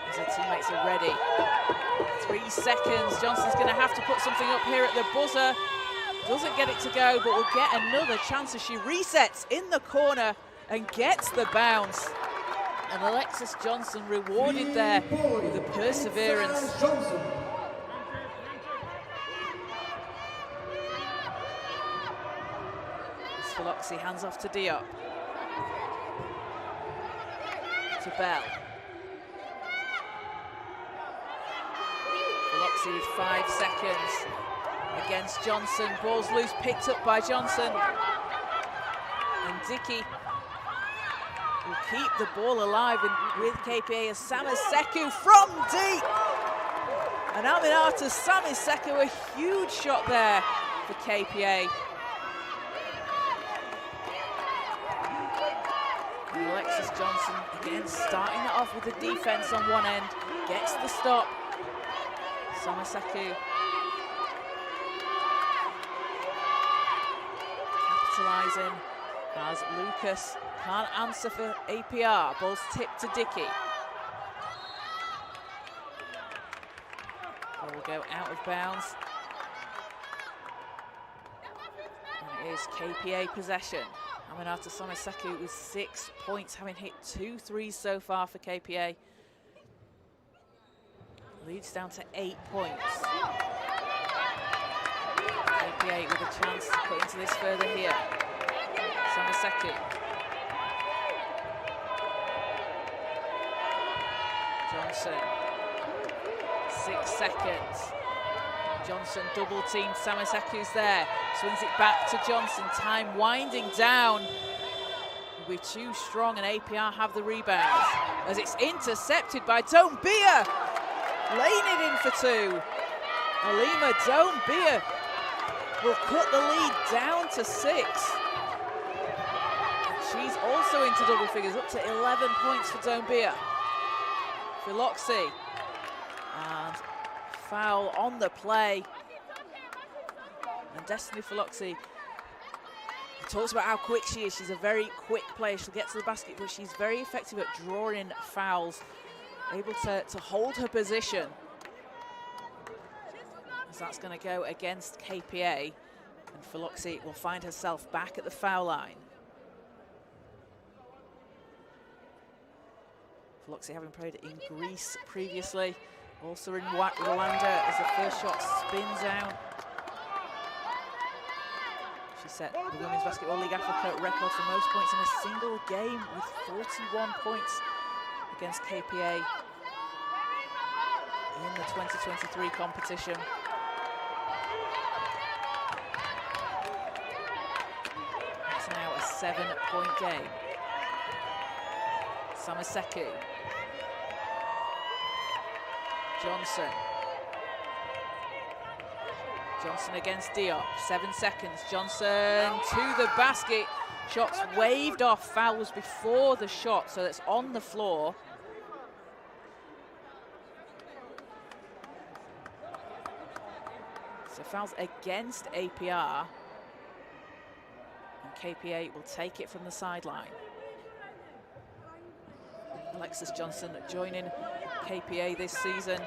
as her teammates are ready. 3 seconds. Johnson's going to have to put something up here at the buzzer. Doesn't get it to go, but will get another chance as she resets in the corner and gets the bounce. And Alexis Johnson rewarded there with the perseverance. Philoxi hands off to Diop. To Bell. Philoxi with 5 seconds. Against Johnson, ball's loose, picked up by Johnson. And Dickey will keep the ball alive with KPA as Samaseku from deep. And Aminata Samaseku, a huge shot there for KPA. And Alexis Johnson again starting it off with the defense on one end, gets the stop. Samaseku capitalising as Lucas can't answer for APR. Ball's tipped to Dickey. Ball will go out of bounds. And it is KPA possession. Aminata Samaseku with 6 points, having hit 2 threes so far for KPA. Leads down to 8 points. KPA with a chance to put into this further here. Samaseku. Johnson. 6 seconds. Johnson double teamed. Samaseku's there. Swings it back to Johnson. Time winding down. Will be too strong, and APR have the rebound as it's intercepted by Dombia. Laying it in for 2. Alima Dombia will cut the lead down to 6. She's also into double figures, up to 11 points for Dombia. Philoxy. And foul on the play. And Destiny Philoxy talks about how quick she is. She's a very quick player. She'll get to the basket, but she's very effective at drawing fouls. Able to hold her position. As that's going to go against KPA. And Philoxy will find herself back at the foul line. Philoxy having played in Greece previously. Also in Rwanda as the first shot spins out. She set the Women's Basketball League Africa record for most points in a single game with 41 points against KPA in the 2023 competition. It's now a 7-point game. Samaseku. Johnson. Johnson against Diop. 7 seconds. Johnson to the basket. Shots waved off. Foul was before the shot, so that's on the floor. So fouls against APR. And KPA will take it from the sideline. Alexis Johnson joining KPA this season.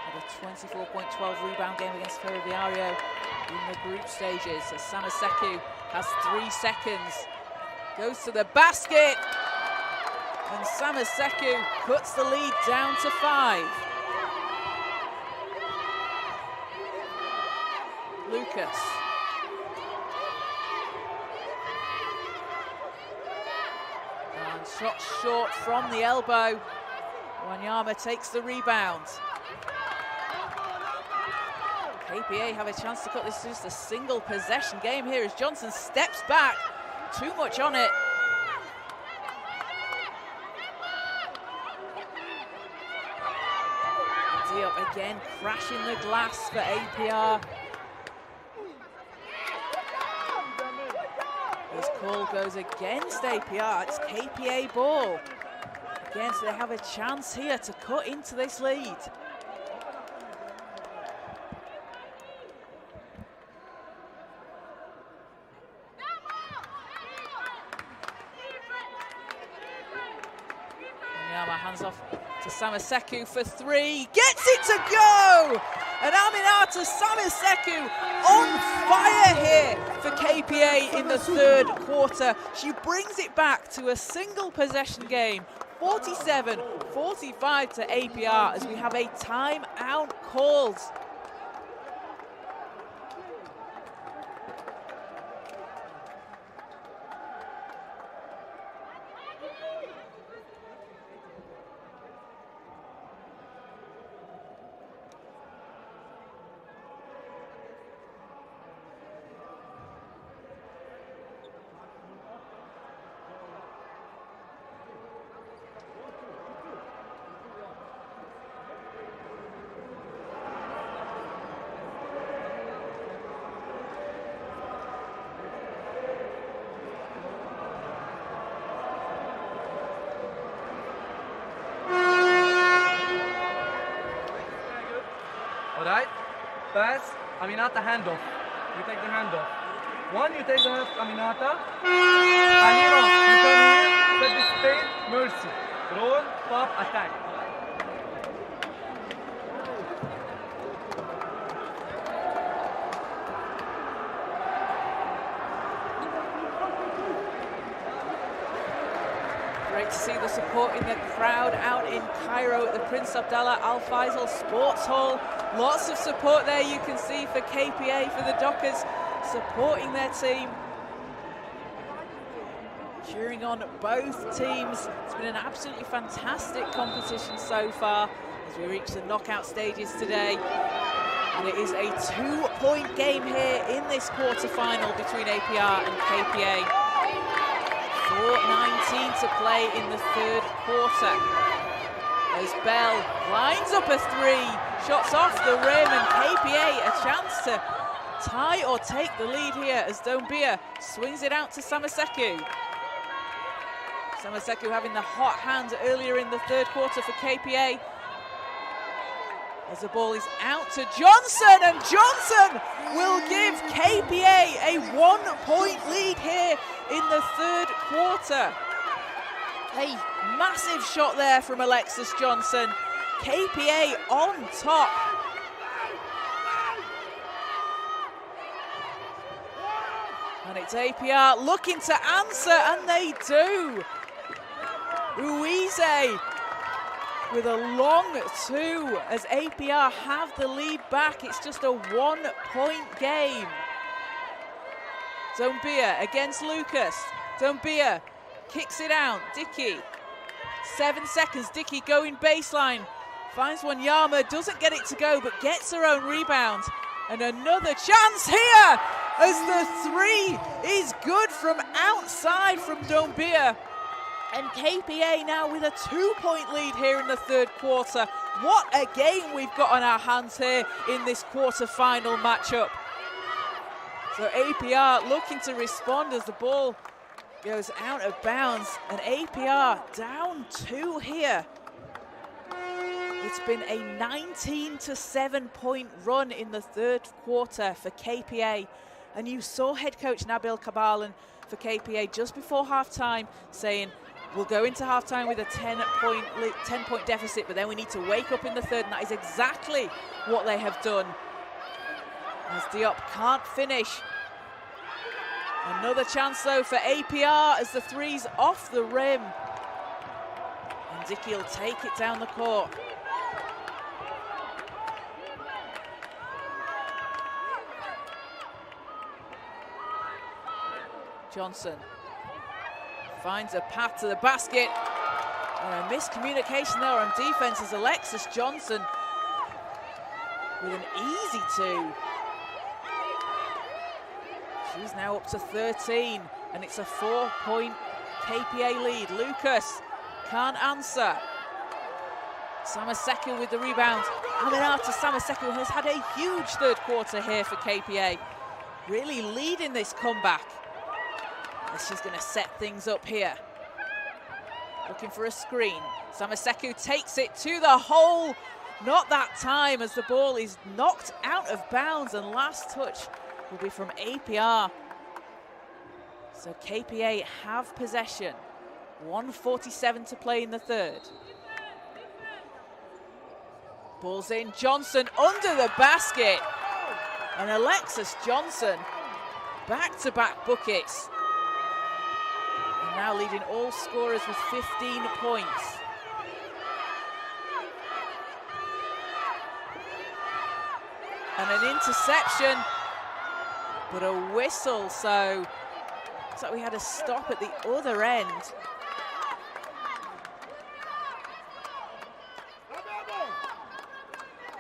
Had a 24.12 rebound game against Ferroviario in the group stages. So Samaseku has 3 seconds. Goes to the basket. And Samaseku cuts the lead down to 5. Lucas. Shot short from the elbow. Wanyama takes the rebound. KPA have a chance to cut this to just a single possession game here as Johnson steps back. Too much on it. Diop again crashing the glass for APR. This call goes against APR. It's KPA ball. Again, so they have a chance here to cut into this lead. Onyama hands off to Samaseku for 3. Gets it to go! And Aminata Samaseku on fire here for KPA in the 3rd quarter. She brings it back to a single possession game, 47-45 to APR as we have a timeout called. pass, Aminata handoff. You take the handoff. One, you take the Aminata. Alira, you come here, set the spade, mercy. Roll, pop, attack. Great to see the support in the crowd out in Cairo at the Prince Abdallah Al Faisal Sports Hall. Lots of support there, you can see, for KPA, for the Dockers, supporting their team. Cheering on both teams. It's been an absolutely fantastic competition so far as we reach the knockout stages today. And it is a 2-point game here in this quarter-final between APR and KPA. 4:19 to play in the third quarter. As Bell lines up a three, shots off the rim, and KPA a chance to tie or take the lead here as Dombia swings it out to Samaseku. Samaseku having the hot hand earlier in the third quarter for KPA. As the ball is out to Johnson, and Johnson will give KPA a 1-point lead here in the third quarter. A massive shot there from Alexis Johnson. KPA on top. And it's APR looking to answer, and they do. Ruize with a long two as APR have the lead back. It's just a 1-point game. Dombia against Lucas. Dombia kicks it out. Dickey. 7 seconds. Dickey going baseline. Finds Wanyama. Doesn't get it to go, but gets her own rebound. And another chance here as the three is good from outside from Dombia. And KPA now with a 2-point lead here in the third quarter. What a game we've got on our hands here in this quarter-final matchup. So APR looking to respond as the ball goes out of bounds, and APR down 2 here. It's been a 19-7 point run in the third quarter for KPA. And you saw head coach Nabil Kabalan for KPA just before halftime saying, we'll go into halftime with a 10-point deficit, but then we need to wake up in the third, and that is exactly what they have done. As Diop can't finish. Another chance though for APR as the three's off the rim. And Dickey will take it down the court. Johnson finds a path to the basket. And a miscommunication there on defense as Alexis Johnson with an easy two. She's now up to 13, and it's a 4-point KPA lead. Lucas can't answer. Samaseku with the rebound. Aminata Samaseku has had a huge third quarter here for KPA. Really leading this comeback. And she's going to set things up here. Looking for a screen. Samaseku takes it to the hole. Not that time as the ball is knocked out of bounds, and last touch will be from APR. So KPA have possession. 1:47 to play in the third. Ball's in. Johnson under the basket. And Alexis Johnson back-to-back buckets. And now leading all scorers with 15 points. And an interception, but a whistle, so looks like we had a stop at the other end.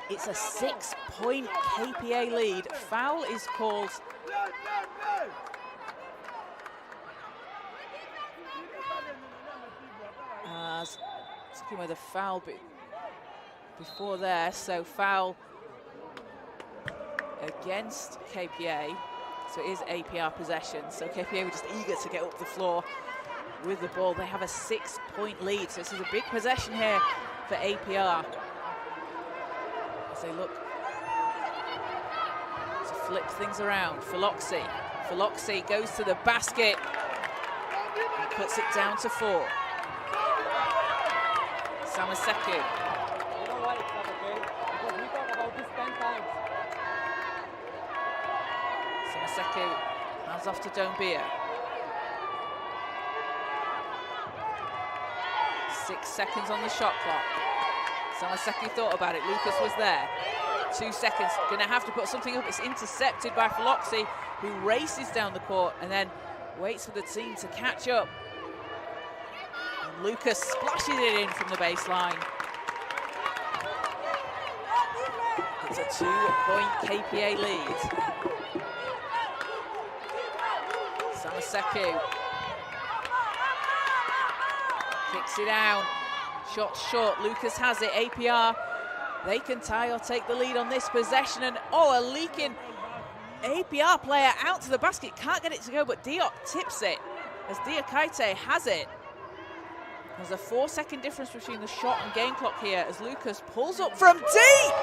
It's a 6-point KPA lead. Foul is called. As looking with a foul before there, so foul against KPA. So it is APR possession. So KPA were just eager to get up the floor with the ball. They have a 6-point lead. So this is a big possession here for APR. As they look flip things around. Philoxy goes to the basket and cuts it down to 4. Samaseku. You know why it's not okay? Because we talk about this 10 times. Samaseku hands off to Doumbia. 6 seconds on the shot clock. Samaseku thought about it. Lucas was there. 2 seconds. Going to have to put something up. It's intercepted by Philoxy, who races down the court and then waits for the team to catch up. And Lucas splashes it in from the baseline. It's a 2-point KPA lead. Samaseku kicks it down. Shot short. Lucas has it. APR, they can tie or take the lead on this possession. And a leaking APR player out to the basket. Can't get it to go, but Diop tips it as Diakite has it. There's a 4-second difference between the shot and game clock here as Lucas pulls up from deep.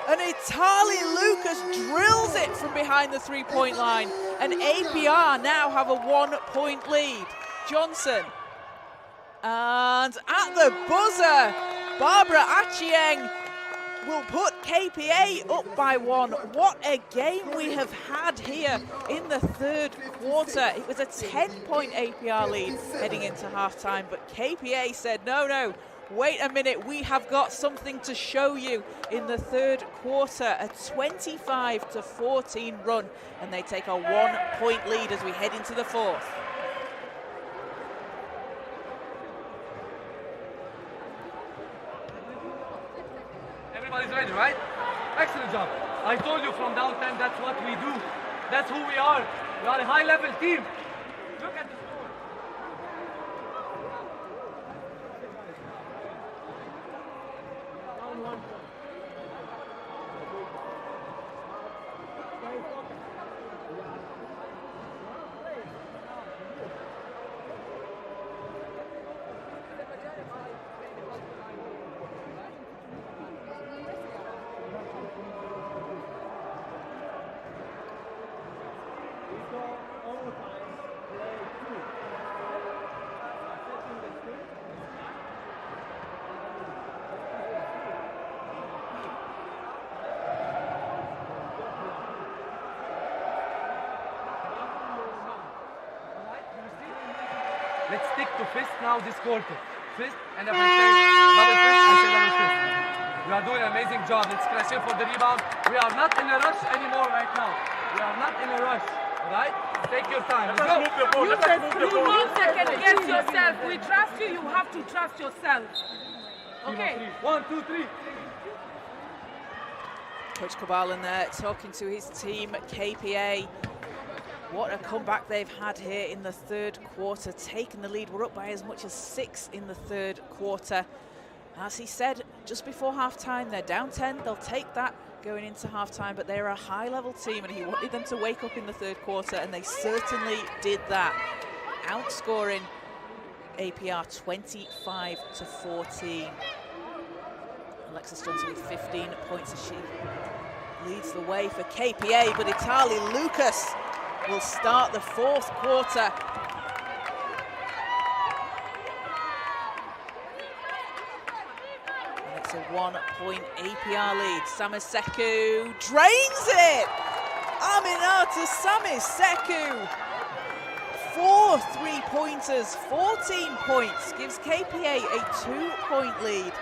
And Itali Lucas drills it from behind the 3-point line. And APR now have a 1-point lead. Johnson. And at the buzzer, Barbara Achieng will put KPA up by 1. What a game we have had here in the 3rd quarter. It was a 10-point APR lead heading into halftime, but KPA said, no, wait a minute, we have got something to show you in the 3rd quarter. A 25-14 run, and they take a 1-point lead as we head into the 4th. Everybody's ready, right? Excellent job. I told you from down 10, that's what we do. That's who we are. We are a high-level team. Look at the score. Down 1. Let's stick to fist now this quarter. Fist and after double fist and double fist. We are doing an amazing job. Let's crash in for the rebound. We are not in a rush anymore right now. We are not in a rush. Alright? Take your time. Let's go. You don't second guess yourself. We trust you. You have to trust yourself. Okay. 1, 2, 3. Coach Cabalan there talking to his team, KPA. What a comeback they've had here in the 3rd quarter, taking the lead. We're up by as much as 6 in the 3rd quarter. As he said just before halftime, they're down 10. They'll take that going into halftime, but they're a high-level team, and he wanted them to wake up in the 3rd quarter, and they certainly did that, outscoring APR 25-14. Alexis Johnson with 15 points as she leads the way for KPA, but Itali Lucas will start the 4th quarter. And it's a 1-point APR lead. Samaseku drains it! Aminata Samaseku. 4 3-pointers, 14 points, gives KPA a 2-point lead.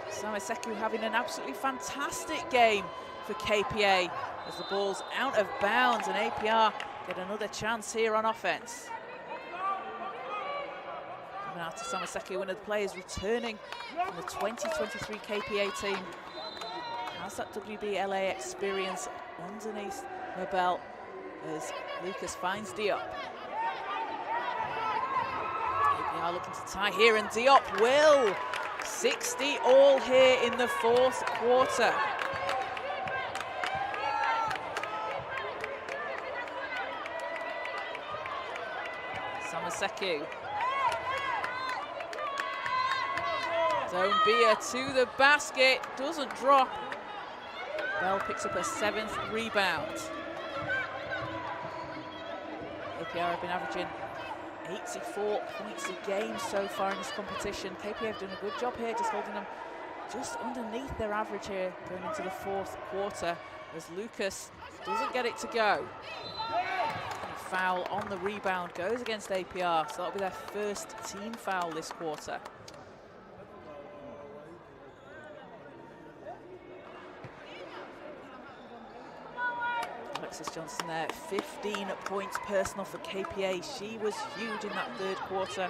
Samaseku having an absolutely fantastic game for KPA as the ball's out of bounds, and APR get another chance here on offense. Aminata Samaseku, one of the players returning from the 2023 KPA team, has that WBLA experience underneath her belt as Lucas finds Diop. APR looking to tie here, and Diop will. 60 all here in the 4th quarter. Samaseku. Dombia to the basket, doesn't drop. Bell picks up a 7th rebound. APR have been averaging 84 points a game so far in this competition. KPA have done a good job here, just holding them just underneath their average here going into the 4th quarter, as Lucas doesn't get it to go. Foul on the rebound goes against APR, so that'll be their first team foul this quarter. Alexis Johnson there, 15 points personal for KPA. She was huge in that 3rd quarter.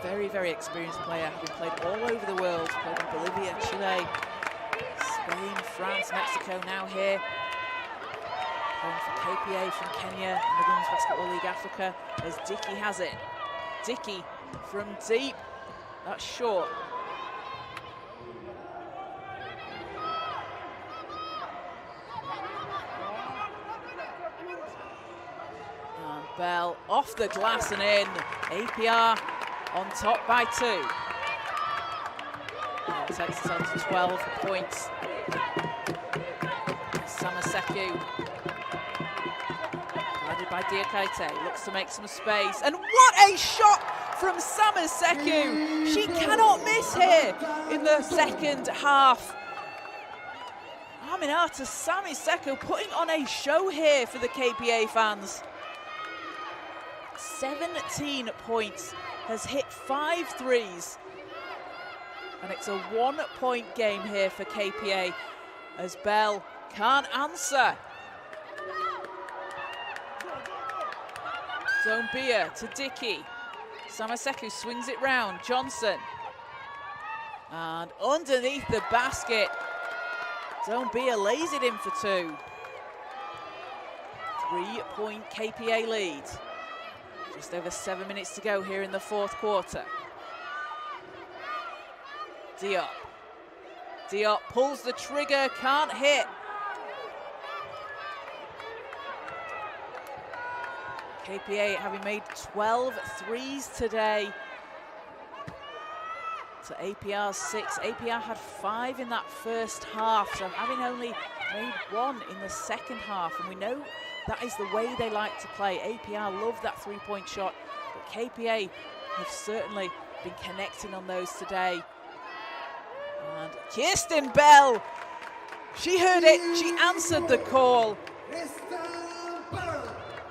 Very, very experienced player, having played all over the world, played in Bolivia, Chile, Spain, France, Mexico, now here. Playing for KPA from Kenya in the Women's Basketball League Africa, as Dickey has it. Dickey from deep, that's short. And Bell off the glass and in. APR on top by 2. That takes us on to 12 points. Samaseku, guarded by Diakite, looks to make some space. And what a shot from Samaseku! She cannot miss here in the 2nd half. Aminata Samaseku putting on a show here for the KPA fans. 17 points, has hit 5 threes. And it's a 1-point game here for KPA, as Bell can't answer. Dombia to Dickey. Samaseku swings it round. Johnson. And underneath the basket, Dombia lays it in for 2. 3-point KPA lead. Just over 7 minutes to go here in the 4th quarter. Diop. Diop pulls the trigger, can't hit. KPA having made 12 threes today to APR's 6. APR had 5 in that 1st half, so having only made 1 in the 2nd half. And we know that is the way they like to play. APR love that 3-point shot, but KPA have certainly been connecting on those today. And Kirsten Bell, she heard it, she answered the call.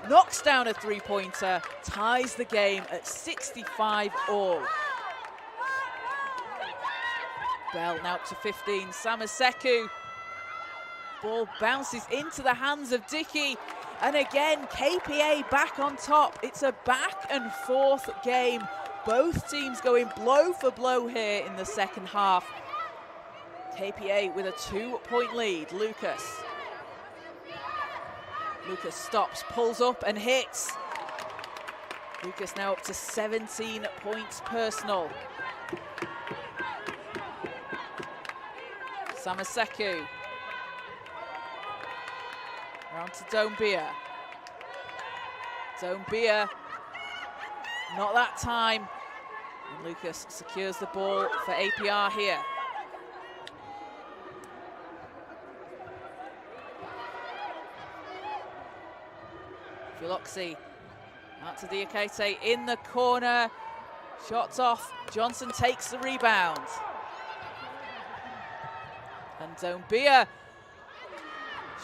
Knocks down a 3-pointer, ties the game at 65 all. Bell now up to 15, Samaseku. Ball bounces into the hands of Dickey. And again, KPA back on top. It's a back and forth game. Both teams going blow for blow here in the 2nd half. KPA with a 2-point lead. Lucas. Lucas stops, pulls up and hits. Lucas now up to 17 points personal. Samaseku. Round to Dombia. Dombia, not that time. And Lucas secures the ball for APR here. Philoxy out to Diakite in the corner. Shots off. Johnson takes the rebound. And Dombia.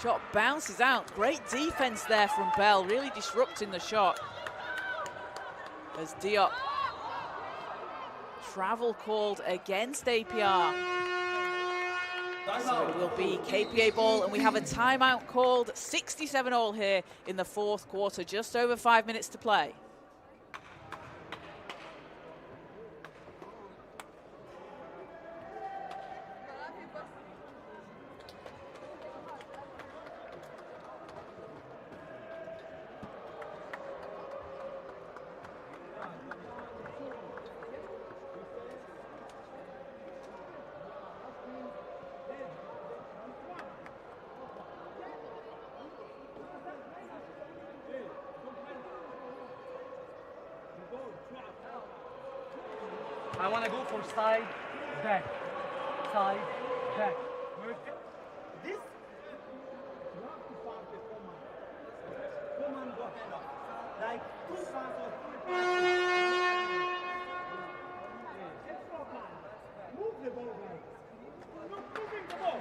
Shot bounces out. Great defense there from Bell, really disrupting the shot. As Diop. Travel called against APR. So it will be KPA ball, and we have a timeout called. 67 all here in the 4th quarter, just over 5 minutes to play. I want to go for side, back. Side, back. This, you have to pass the command. Command go ahead of. Like 2 passes or 3 passes. Extra pass. Move the ball, guys. You're not moving the ball.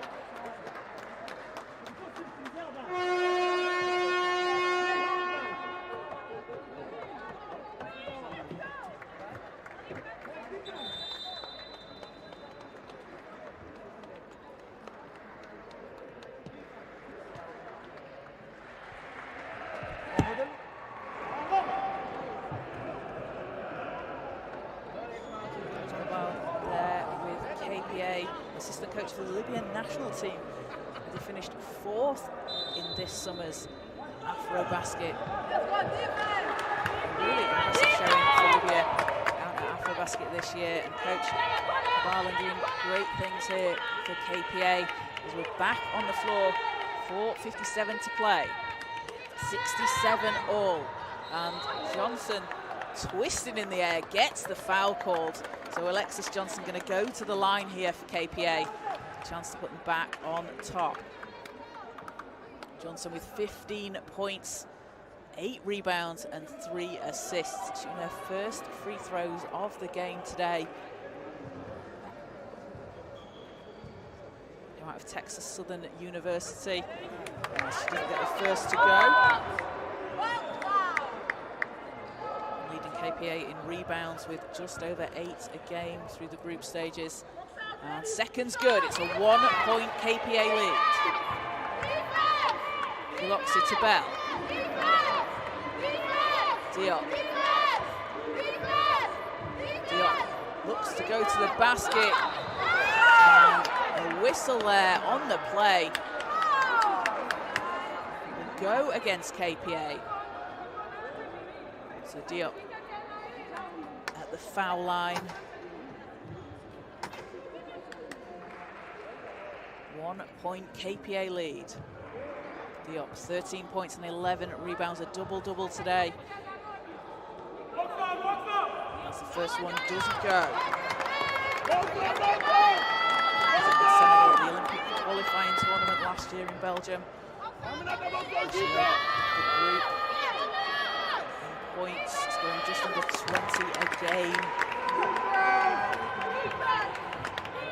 Because it's preserved. There with KPA, assistant coach for the Libyan national team. They finished 4th in this summer's Afrobasket. Really impressive showing for Libya out at Afrobasket this year. And Coach Barland doing great things here for KPA as we're back on the floor. 4:57 to play. 67 all. And Johnson twisting in the air, gets the foul called. So Alexis Johnson going to go to the line here for KPA. Chance to put them back on top. Johnson with 15 points, 8 rebounds and 3 assists. Shooting her first free throws of the game today. Out of Texas Southern University. She didn't get the first to go. Leading KPA in rebounds with just over 8 a game through the group stages. And second's good. It's a 1-point KPA lead. Blocks it to Bell. Diop. Diop looks to go to the basket. And a whistle there on the play. Will go against KPA. So Diop at the foul line. 1-point KPA lead. Diop, 13 points and 11 rebounds, a double-double today. As the first one doesn't go. Senegal, the Olympic qualifying tournament last year in Belgium. The group points scoring just under 20 a game.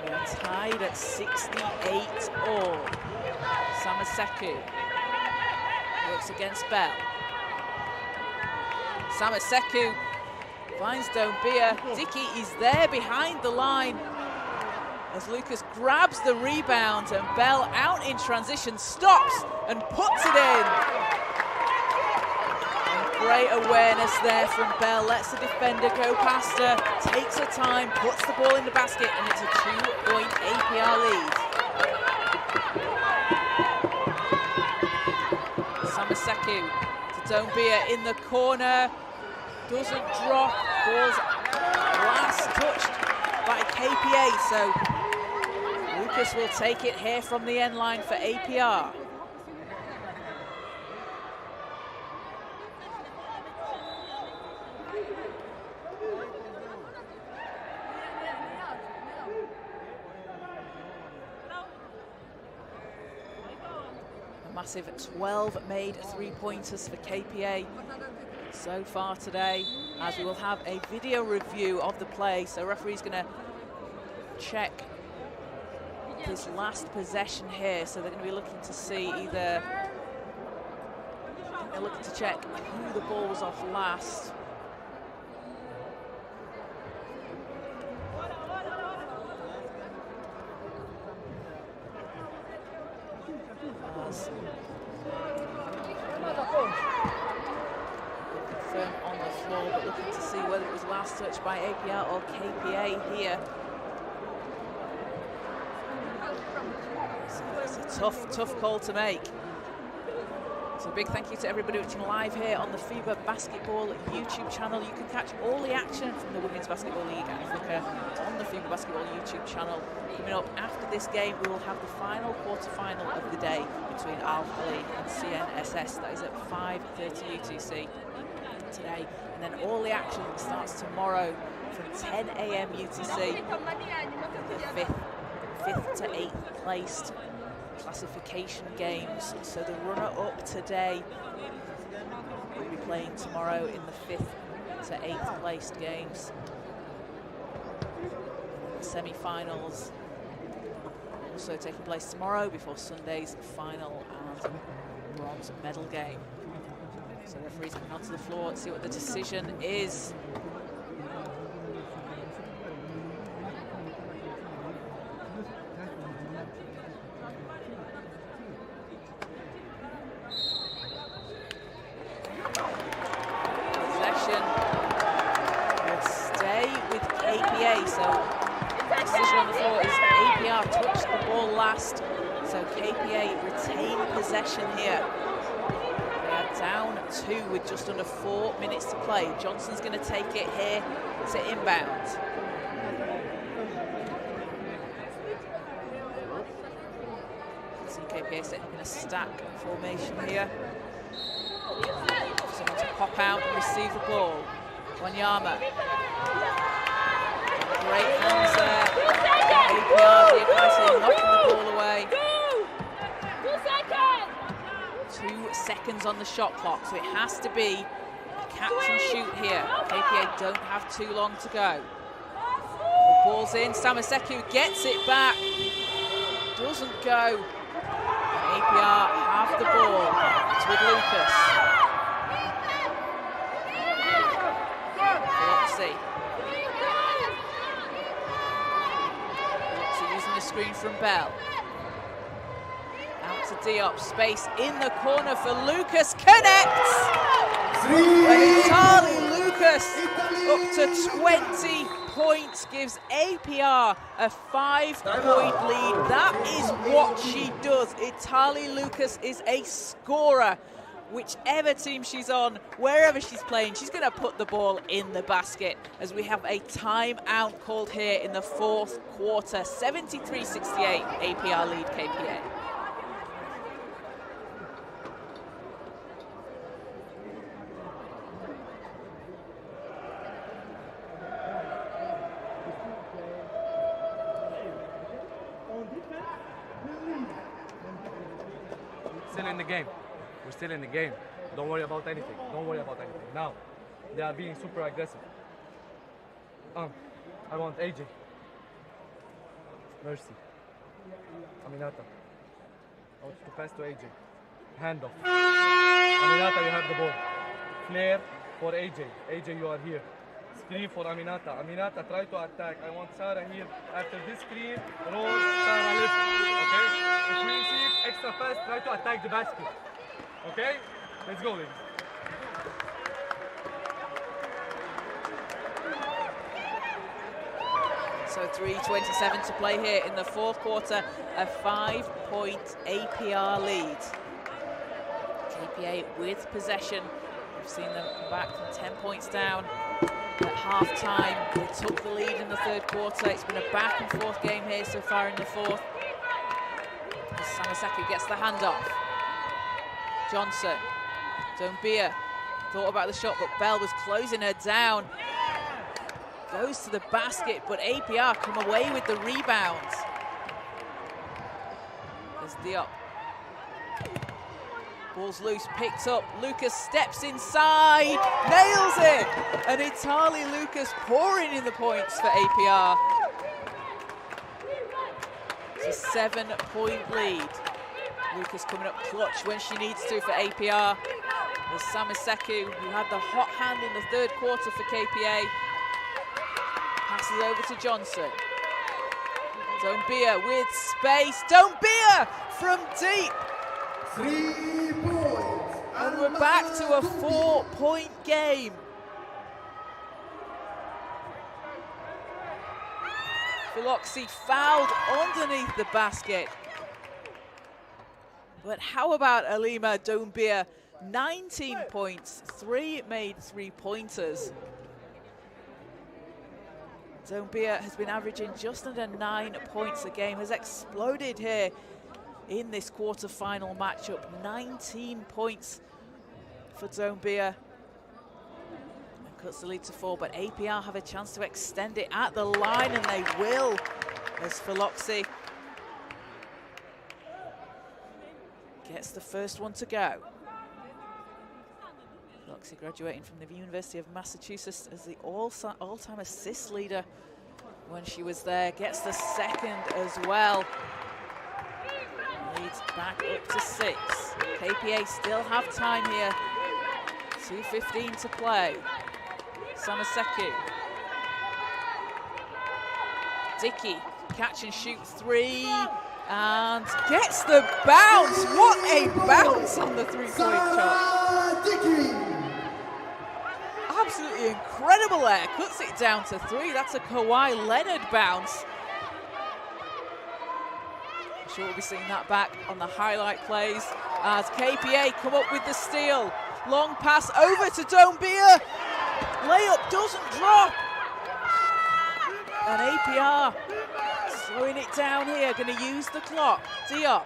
We are tied at 68 all. Samaseku works against Bell. Samaseku finds Dombia. Dickey is there behind the line as Lucas grabs the rebound and Bell out in transition, stops and puts it in. And great awareness there from Bell, lets the defender go past her, takes her time, puts the ball in the basket, and it's a 2-point APR lead. Samaseku to Dombia in the corner, doesn't drop, ball's last touched by KPA, so Lucas will take it here from the end line for APR. A massive 12 made three-pointers for KPA so far today, as we will have a video review of the play. So referee's going to check this last possession here. So they're going to be looking to see either, I think they're looking to check who the ball was off last. Confirm on the floor, but looking to see whether it was last touched by APR or KPA here. So it's a tough call to make. So a big thank you to everybody watching live here on the FIBA Basketball YouTube channel. You can catch all the action from the Women's Basketball League Africa on the FIBA Basketball YouTube channel. Coming up after this game, we will have the final quarter-final of the day between Al Ahly and CNSS. That is at 5:30 UTC today. And then all the action starts tomorrow from 10 a.m. UTC. The fifth to 8th placed classification games. So the runner-up today will be playing tomorrow in the 5th to 8th placed games. The semi-finals also taking place tomorrow before Sunday's final and bronze medal game. So the referee's coming onto the floor to see what the decision is. Possession will stay with KPA, so the decision on the floor is APR touched the ball last, so KPA retain possession here. They are down 2 with just under 4 minutes to play. Johnson's going to take it here to inbound. See KPA setting up in a stack formation here. Someone to pop out and receive the ball. Wanyama. Great hands there. APR, the aggressive, knocking the ball away. 2 seconds on the shot clock, so it has to be a catch and shoot here. KPA don't have too long to go. The ball's in, Samaseku gets it back. Doesn't go. And APR have the ball. It's with Lucas. Loxie using the screen from Bell. Out to Diop, space in the corner for Lucas, connects! And Charlie Lucas up to 20 points gives APR a 5-point lead. That is what she does. Itali Lucas is a scorer. Whichever team she's on, wherever she's playing, she's going to put the ball in the basket as we have a timeout called here in the 4th quarter. 73-68, APR lead KPA. Still in the game. We're still in the game. Don't worry about anything. Don't worry about anything. Now, they are being super aggressive. I want AJ. Mercy. Aminata. I want to pass to AJ. Hand off. Aminata, you have the ball. Flare for AJ. AJ, you are here. Screen for Aminata. Aminata, try to attack. I want Sarah here. After this screen, roll, Sarah left. Okay? If we receive extra pass, try to attack the basket. Okay? Let's go, ladies. So 3:27 to play here in the 4th quarter, a 5-point APR lead. KPA with possession. We've seen them come back from 10 points down at half-time. They took the lead in the 3rd quarter. It's been a back-and-forth game here so far in the 4th. Samaseku gets the handoff. Johnson, Dombia thought about the shot, but Bell was closing her down. Goes to the basket, but APR come away with the rebound. There's Diop. Ball's loose, picked up. Lucas steps inside, nails it! And Itali Lucas pouring in the points for APR. It's a 7-point lead. Lucas coming up clutch when she needs to for APR. There's Samaseku, who had the hot hand in the 3rd quarter for KPA. Passes over to Johnson. Dombia with space. Dombia from deep. 3 points. And we're back to a 4-point game. Loxie fouled underneath the basket. But how about Alima Dombia? 19 points, 3 made 3-pointers. Dombia has been averaging just under 9 points a game, has exploded here in this quarter-final matchup. 19 points for Dombia. cuts the lead to 4, but APR have a chance to extend it at the line, and they will, as Philoxy gets the first one to go. Philoxy graduating from the University of Massachusetts as the all-time assist leader when she was there, gets the second as well. Leads back up to 6. KPA still have time here. 2:15 to play. Samaseku. Dickey, catch and shoot 3, and gets the bounce. What a bounce on the three-point shot. Absolutely incredible there. Cuts it down to 3. That's a Kawhi Leonard bounce. I'm sure we'll be seeing that back on the highlight plays as KPA come up with the steal. Long pass over to Doumbia. Layup doesn't drop. And APR slowing it down here, going to use the clock. Diop.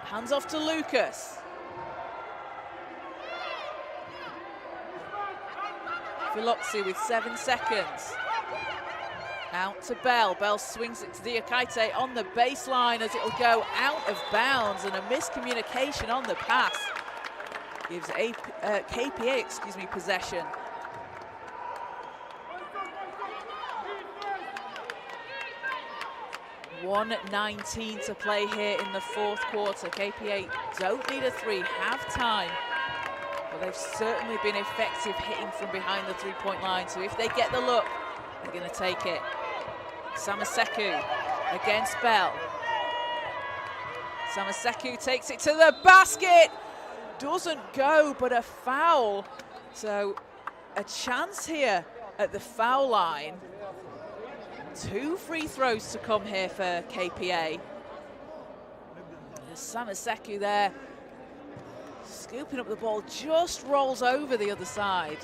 Hands off to Lucas. Philoxy with 7 seconds. Out to Bell. Bell swings it to Diakite on the baseline as it'll go out of bounds, and a miscommunication on the pass gives KPA, possession. .119 to play here in the fourth quarter. KPA don't need a 3, have time. But they've certainly been effective hitting from behind the three-point line. So if they get the look, they're going to take it. Samaseku against Bell. Samaseku takes it to the basket. Doesn't go, but a foul. So a chance here at the foul line. 2 free throws to come here for KPA. There's Samaseku there, scooping up the ball, just rolls over the other side.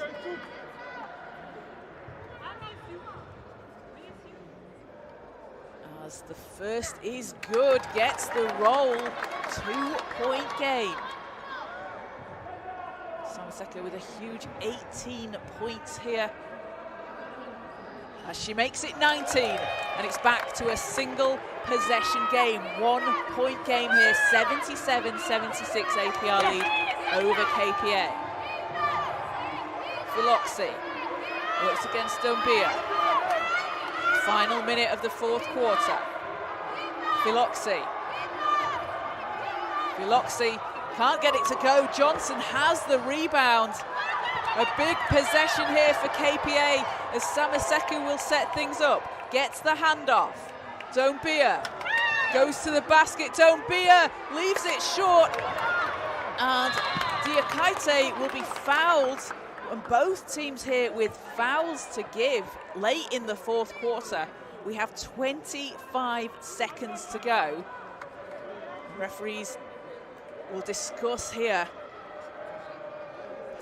As the first is good, gets the roll, 2-point game. Samaseku with a huge 18 points here. As she makes it 19, and it's back to a single possession game. 1-point game here, 77-76 APR lead over KPA. Philoxy works against Doumbia. Final minute of the fourth quarter. Philoxy can't get it to go. Johnson has the rebound. A big possession here for KPA as Samaseku will set things up. Gets the handoff. Doumbia goes to the basket. Doumbia leaves it short. And Diakite will be fouled. And both teams here with fouls to give late in the fourth quarter. We have 25 seconds to go. Referees will discuss here.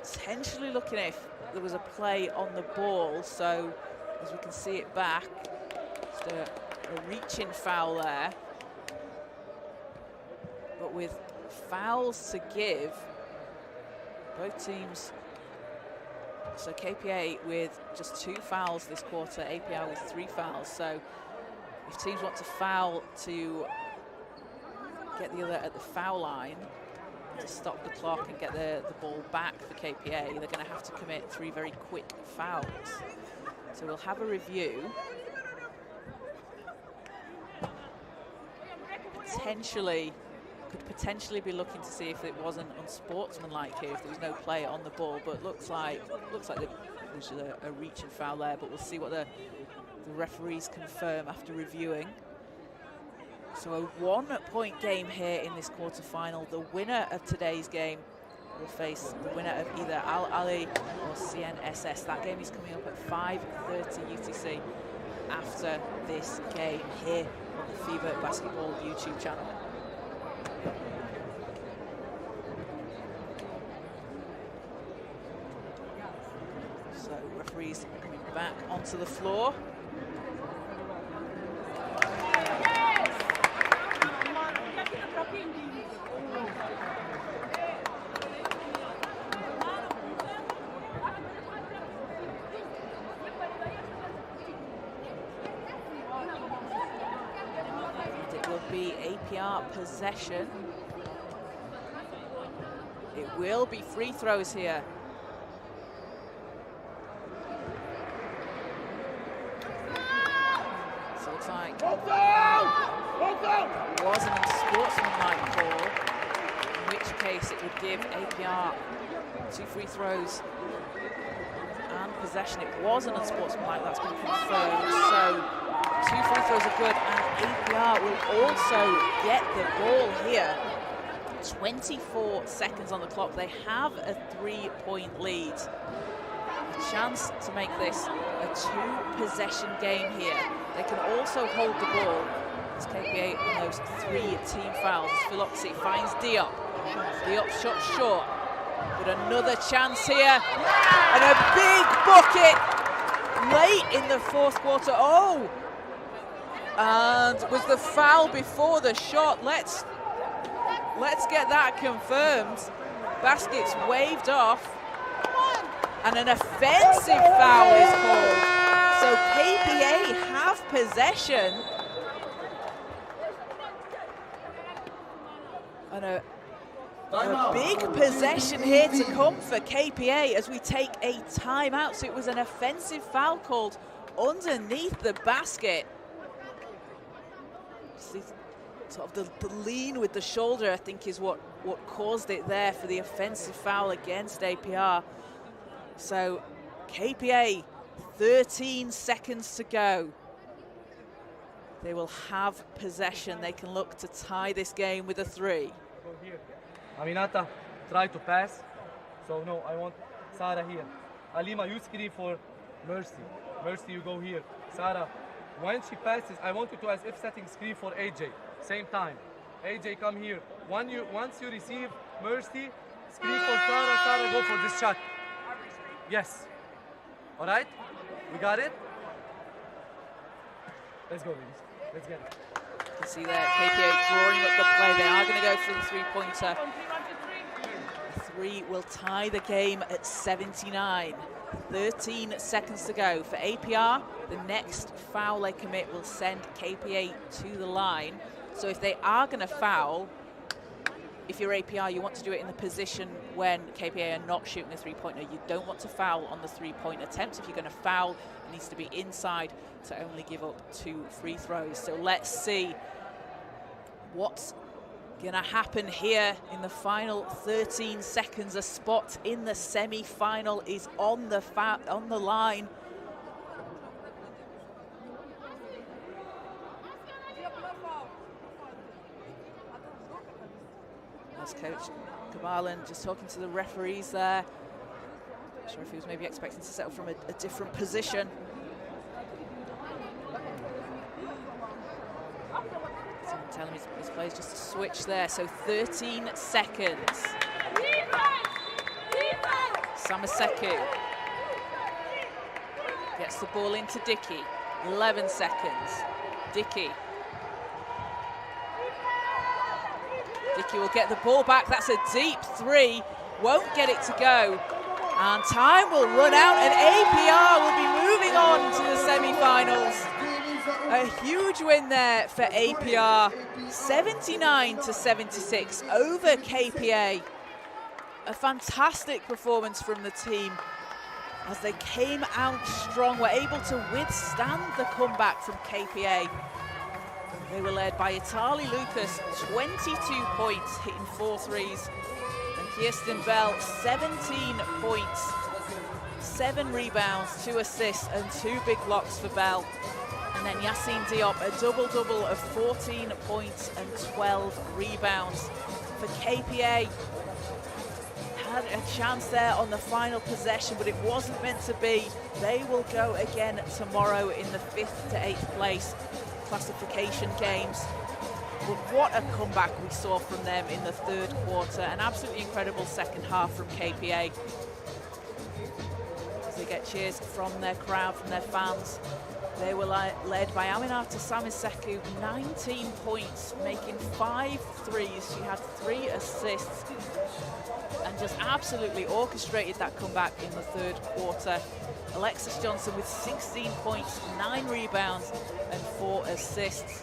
Potentially looking if there was a play on the ball, so as we can see it back, just a reaching foul there. But with fouls to give, both teams, so KPA with just 2 fouls this quarter, APR with 3 fouls, so if teams want to foul to get the other at the foul line, to stop the clock and get the ball back for KPA, they're going to have to commit 3 very quick fouls. So we'll have a review. Could potentially be looking to see if it wasn't unsportsmanlike here, if there was no play on the ball, but looks like there's a reaching foul there, but we'll see what the referees confirm after reviewing. So a 1-point game here in this quarterfinal. The winner of today's game will face the winner of either Al Ali or CNSS. That game is coming up at 5:30 UTC after this game here on the FIBA Basketball YouTube channel. So referees coming back onto the floor. possession. It will be free throws here. So it looks like it was an unsportsmanlike call, in which case it would give APR 2 free throws and possession. It was an unsportsmanlike, that's been confirmed. So 2 free throws are good, and APR will also get the ball here. 24 seconds on the clock. They have a 3-point lead. A chance to make this a 2-possession game here. They can also hold the ball as KPA on those 3 team fouls. Philoxy finds Diop. Diop shot short, but another chance here. And a big bucket late in the 4th quarter. Oh! And was the foul before the shot? Let's get that confirmed. Basket's waved off. And an offensive foul is called. So KPA have possession. And a big possession here to come for KPA as we take a timeout. So it was an offensive foul called underneath the basket. Sort of the lean with the shoulder, I think, is what caused it there for the offensive foul against APR. So KPA, 13 seconds to go. They will have possession. They can look to tie this game with a 3. Go here. Aminata, try to pass. So no, I want Sarah here. Alima, you screen for Mercy. Mercy, you go here. Sarah, when she passes, I want you to, as if setting screen for AJ. Same time. AJ, come here. Once you receive Mercy, screen for Sarah. Sarah, go for this shot. Yes. All right? We got it? Let's go, ladies. Let's get it. You can see there, KPA drawing up the play. They are going to go for the 3-pointer. 3 will tie the game at 79. 13 seconds to go. For APR, the next foul they commit will send KPA to the line. So if they are going to foul, if you're APR, you want to do it in the position when KPA are not shooting a 3-pointer. You don't want to foul on the 3-point attempts. If you're going to foul, it needs to be inside to only give up 2 free throws. So let's see what's going to happen here in the final 13 seconds. A spot in the semi-final is on the line. As Coach Kabalan just talking to the referees there. Not sure if he was maybe expecting to settle from a different position. So I'm telling his players just to switch there. So 13 seconds. Samaseku gets the ball into Dickey. 11 seconds. Dickey will get the ball back. That's a deep 3. Won't get it to go. And time will run out, and APR will be moving on to the semi-finals. A huge win there for APR. 79-76 over KPA. A fantastic performance from the team as they came out strong, were able to withstand the comeback from KPA. They were led by Itali Lucas, 22 points, hitting 4 threes. And Kirsten Bell, 17 points, 7 rebounds, 2 assists, and 2 big blocks for Bell. And then Yassine Diop, a double-double of 14 points and 12 rebounds. For KPA, had a chance there on the final possession, but it wasn't meant to be. They will go again tomorrow in the 5th to 8th place classification games. But what a comeback we saw from them in the 3rd quarter. An absolutely incredible second half from KPA. As they get cheers from their crowd, from their fans. They were led by Aminata Samiseku, 19 points, making 5 threes. She had 3 assists and just absolutely orchestrated that comeback in the 3rd quarter. Alexis Johnson with 16 points, 9 rebounds and 4 assists.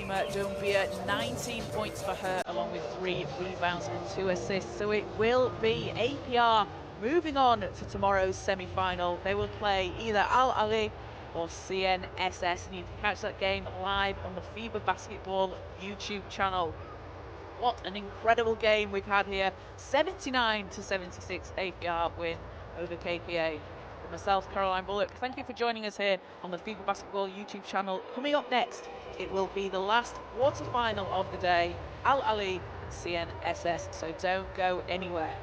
Fatima Doumbia, 19 points for her, along with 3 rebounds and 2 assists. So it will be APR moving on to tomorrow's semi-final. They will play either Al Ali or CNSS. And you can catch that game live on the FIBA Basketball YouTube channel. What an incredible game we've had here. 79-76 APR win over KPA. With myself, Caroline Bullock, thank you for joining us here on the FIBA Basketball YouTube channel. Coming up next, it will be the last quarter-final of the day, Al Ali CNSS, so don't go anywhere.